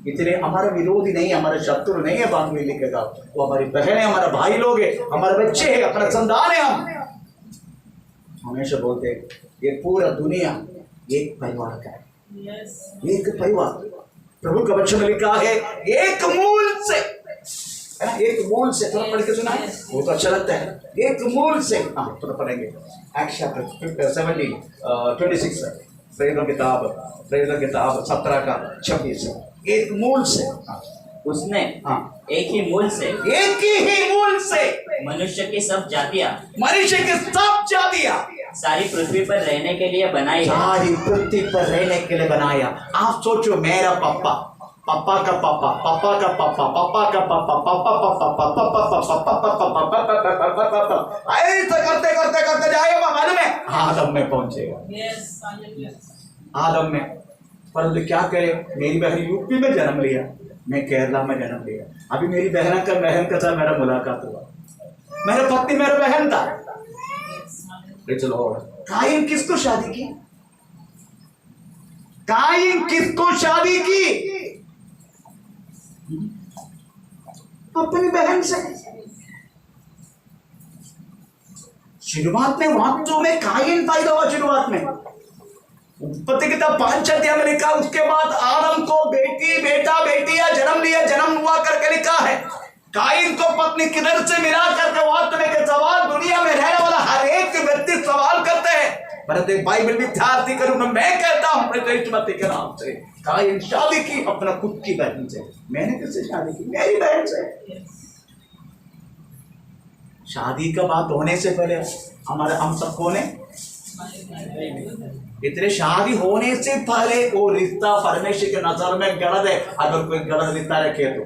इसलिए हमारा विरोधी नहीं, हमारे शत्रु नहीं है बांदीविली का गांव। वो हमारी बहन है, हमारा भाई लोग है, हमारे बच्चे है, अपना संतान है। हम हमेशा बोलते हैं ये पूरा दुनिया एक परिवार का है। एक परिवार प्रभु का वचन में लिखा है एक मूल से, है ना, एक मूल से। थोड़ा पढ़ के सुना है, वो तो अच्छा लगता है। एक मूल से, हाँ थोड़ा पढ़ेंगे। एक्ट चैप्टर 26 प्रेरितों किताब 17 का 26। एक मूल से, उसने हाँ एक ही मूल से मनुष्य की सब जातियां सारी पृथ्वी पर रहने के लिए बनाई है। सारी पृथ्वी पर रहने के लिए बनाया। आप सोचो मेरा पापा, पापा का पापा, पापा का पापा, पापा का पापा, पापा पापा ऐसा करते करते करते जाएगा मालूम है आदम में पहुंचेगा। आदम में परंतु क्या करे, मेरी बहन यूपी में जन्म लिया, मैं केरला में जन्म लिया। अभी मेरी बहन का साथ मेरा मुलाकात हुआ। मेरा पत्नी मेरा बहन था। चलो कायन किसको शादी की? कायन किसको शादी की? अपनी बहन से। शुरुआत में वास्तव में कायन पैदा हुआ। शुरुआत में उत्पत्ति किताब 5 अध्याय में लिखा, उसके बाद आदम को बेटी बेटा बेटियां जन्म लिया, जन्म हुआ करके लिखा है। कायन को पत्नी किधर से मिला करके वास्तव में सवाल दुनिया में रहने वाला हर एक व्यक्ति सवाल करते हैं। परंतु बाइबल विद्यार्थी करूं मैं कहता हूं मसीह के नाम से, कायन शादी की अपना खुद की बहन से। मैंने किससे शादी की? मेरी बहन से। शादी का बात होने से पहले हमारे हम सब कौन है? इतने शादी होने से पहले वो रिश्ता परमेश्वर के नजर में गलत है। अगर कोई गलत रिश्ता रखे तो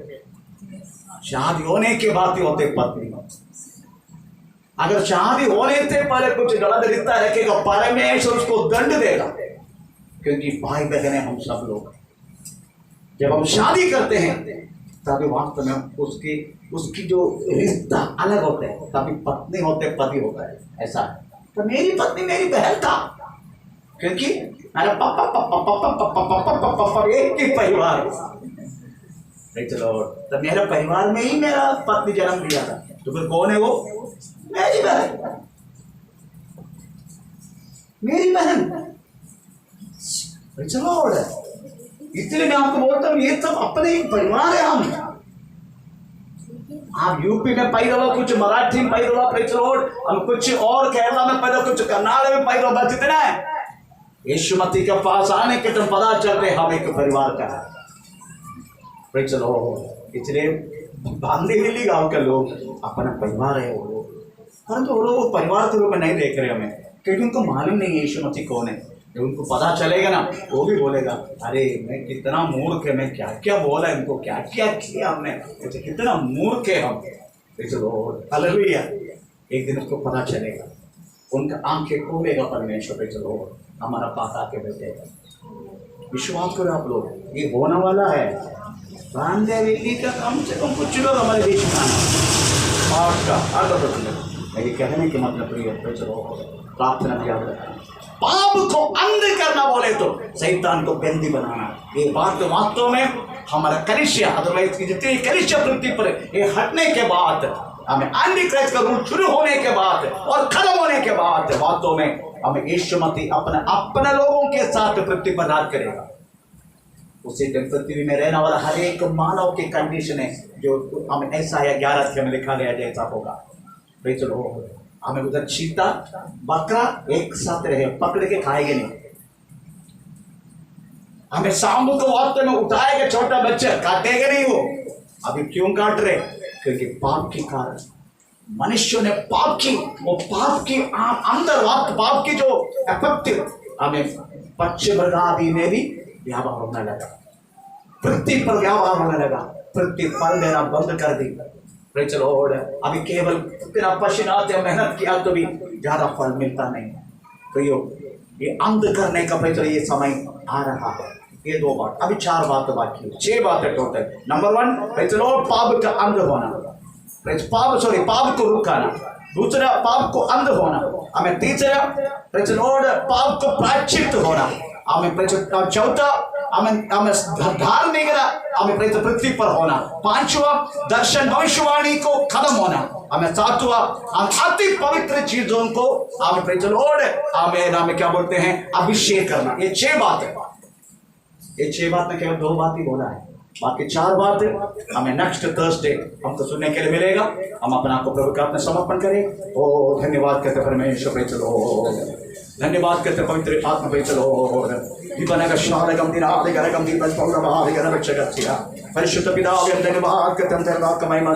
शादी होने के बाद ही होते पत्नी। अगर शादी होने से पहले कुछ गलत रिश्ता रखेगा परमेश्वर उसको दंड देगा, क्योंकि भाई बहन है हम सब लोग। जब हम शादी करते हैं तभी वास्तव में उसकी जो रिश्ता अलग होता है, तभी पत्नी होते पति होता है। ऐसा है। तो मेरी पत्नी मेरी बहन था, क्योंकि मेरा पापा एक ही परिवार। चलो तो मेरा परिवार में ही मेरा पत्नी जन्म लिया था। तो फिर कौन है वो? मेरी बहन। मेरी बहन। चलो इसलिए मैं आपको बोलता हूँ ये सब अपने ही परिवार है। हम आप यूपी में पैदा हुआ, कुछ मराठी में पैदा हुआ, हम कुछ और केरला में पैदा, कुछ कर्नाटक में पैदा हुआ, जितना है यीशु मसीह के पास आने के तुम पता चलते हम एक परिवार का है। चलो इसलिए बांदीविली गांव के लोग अपना परिवार है वो लोग, परंतु वो लोग परिवार के रूप में नहीं देख रहे हमें, क्योंकि उनको मालूम नहीं है यीशु मसीह कौन है। जब उनको पता चलेगा ना वो भी बोलेगा अरे मैं कितना मूर्ख है, मैं क्या क्या बोला इनको, क्या क्या किया हमने, कितना मूर्ख है हम। चलो हालेलुया। एक दिन उसको पता चलेगा, उनका आंखें खोलेगा परमेश्वर। चलो हमारा पास आके बैठेगा। विश्वास करो आप लोग, ये होने वाला है। बांदीविली का कम से कम कुछ लोग हमारे देश में आना। मेरी कहने के मतलब प्रिय चलो प्रार्थना याद रखना। पाप को अंध करना बोले तो शैतान को बंदी बनाना। ये बात वास्तव में हमारा कलिसिया, अदरवाइज की जितनी कलिसिया पृथ्वी पर ये हटने के बाद, हमें एंटी क्राइस्ट का रूल शुरू होने के बाद और खत्म होने के बाद वास्तव में हमें यीशु मसीह अपने लोगों के साथ पृथ्वी पर राज करेगा। उसी दिन पृथ्वी में रहने वाला हर एक मानव की कंडीशन है जो हमें ऐसा है 11 में लिखा गया जैसा होगा। भाई चलो हमें उधर चीता बकरा एक साथ रहे, पकड़ के खाएंगे नहीं। हमें सांबू को वास्तव में उठाएगा, छोटा बच्चा काटेगा नहीं वो। अभी क्यों काट रहे? क्योंकि पाप के कारण मनुष्यों ने पाप की अंदर पाप की जो इफेक्टिव हमें पश्चिम बंगाल में भी व्यापार होने लगा, पृथ्वी पर व्यापार होने लगा, पृथ्वी फल देना बंद कर दी। चलो अभी केवल बिना पसीनाते मेहनत किया तो भी ज्यादा फल मिलता नहीं। तो ये अंध करने का चलो ये समय आ रहा है। ये 2 बात, अभी 4 बात बाकी है, 6 बातें टोटल। नंबर 1 चलो पाप का अंध होना, पाप को रुकाना। दूसरा पाप को अंध होना। हमें तीसरा पाप को प्रायश्चित होना। हमें चौथा हमें धार्मिक हमें पृथ्वी पर होना। 5वां दर्शन भविष्यवाणी को खत्म होना। हमें 7वां हम अति पवित्र चीजों को हमें क्या बोलते हैं अभिषेक करना। ये 6 बात है। ये 6 बात में केवल 2 बात ही बोला है, बाकी 4 बात हमें नेक्स्ट थर्सडे हमको सुनने के लिए मिलेगा। हम अपने आप को प्रभु के हाथ में समर्पण करें। ओ धन्यवाद कहते परमेश्वर पे चलो, धन्यवाद करते पवित्र आत्मा पे चलो। दीपनक शारगम दिनादिगरगम दीपस्पौरभादिगरवक्षगत्या परिशुद्ध पिता धन्यवाद करते हम तेरे नाम का महिमा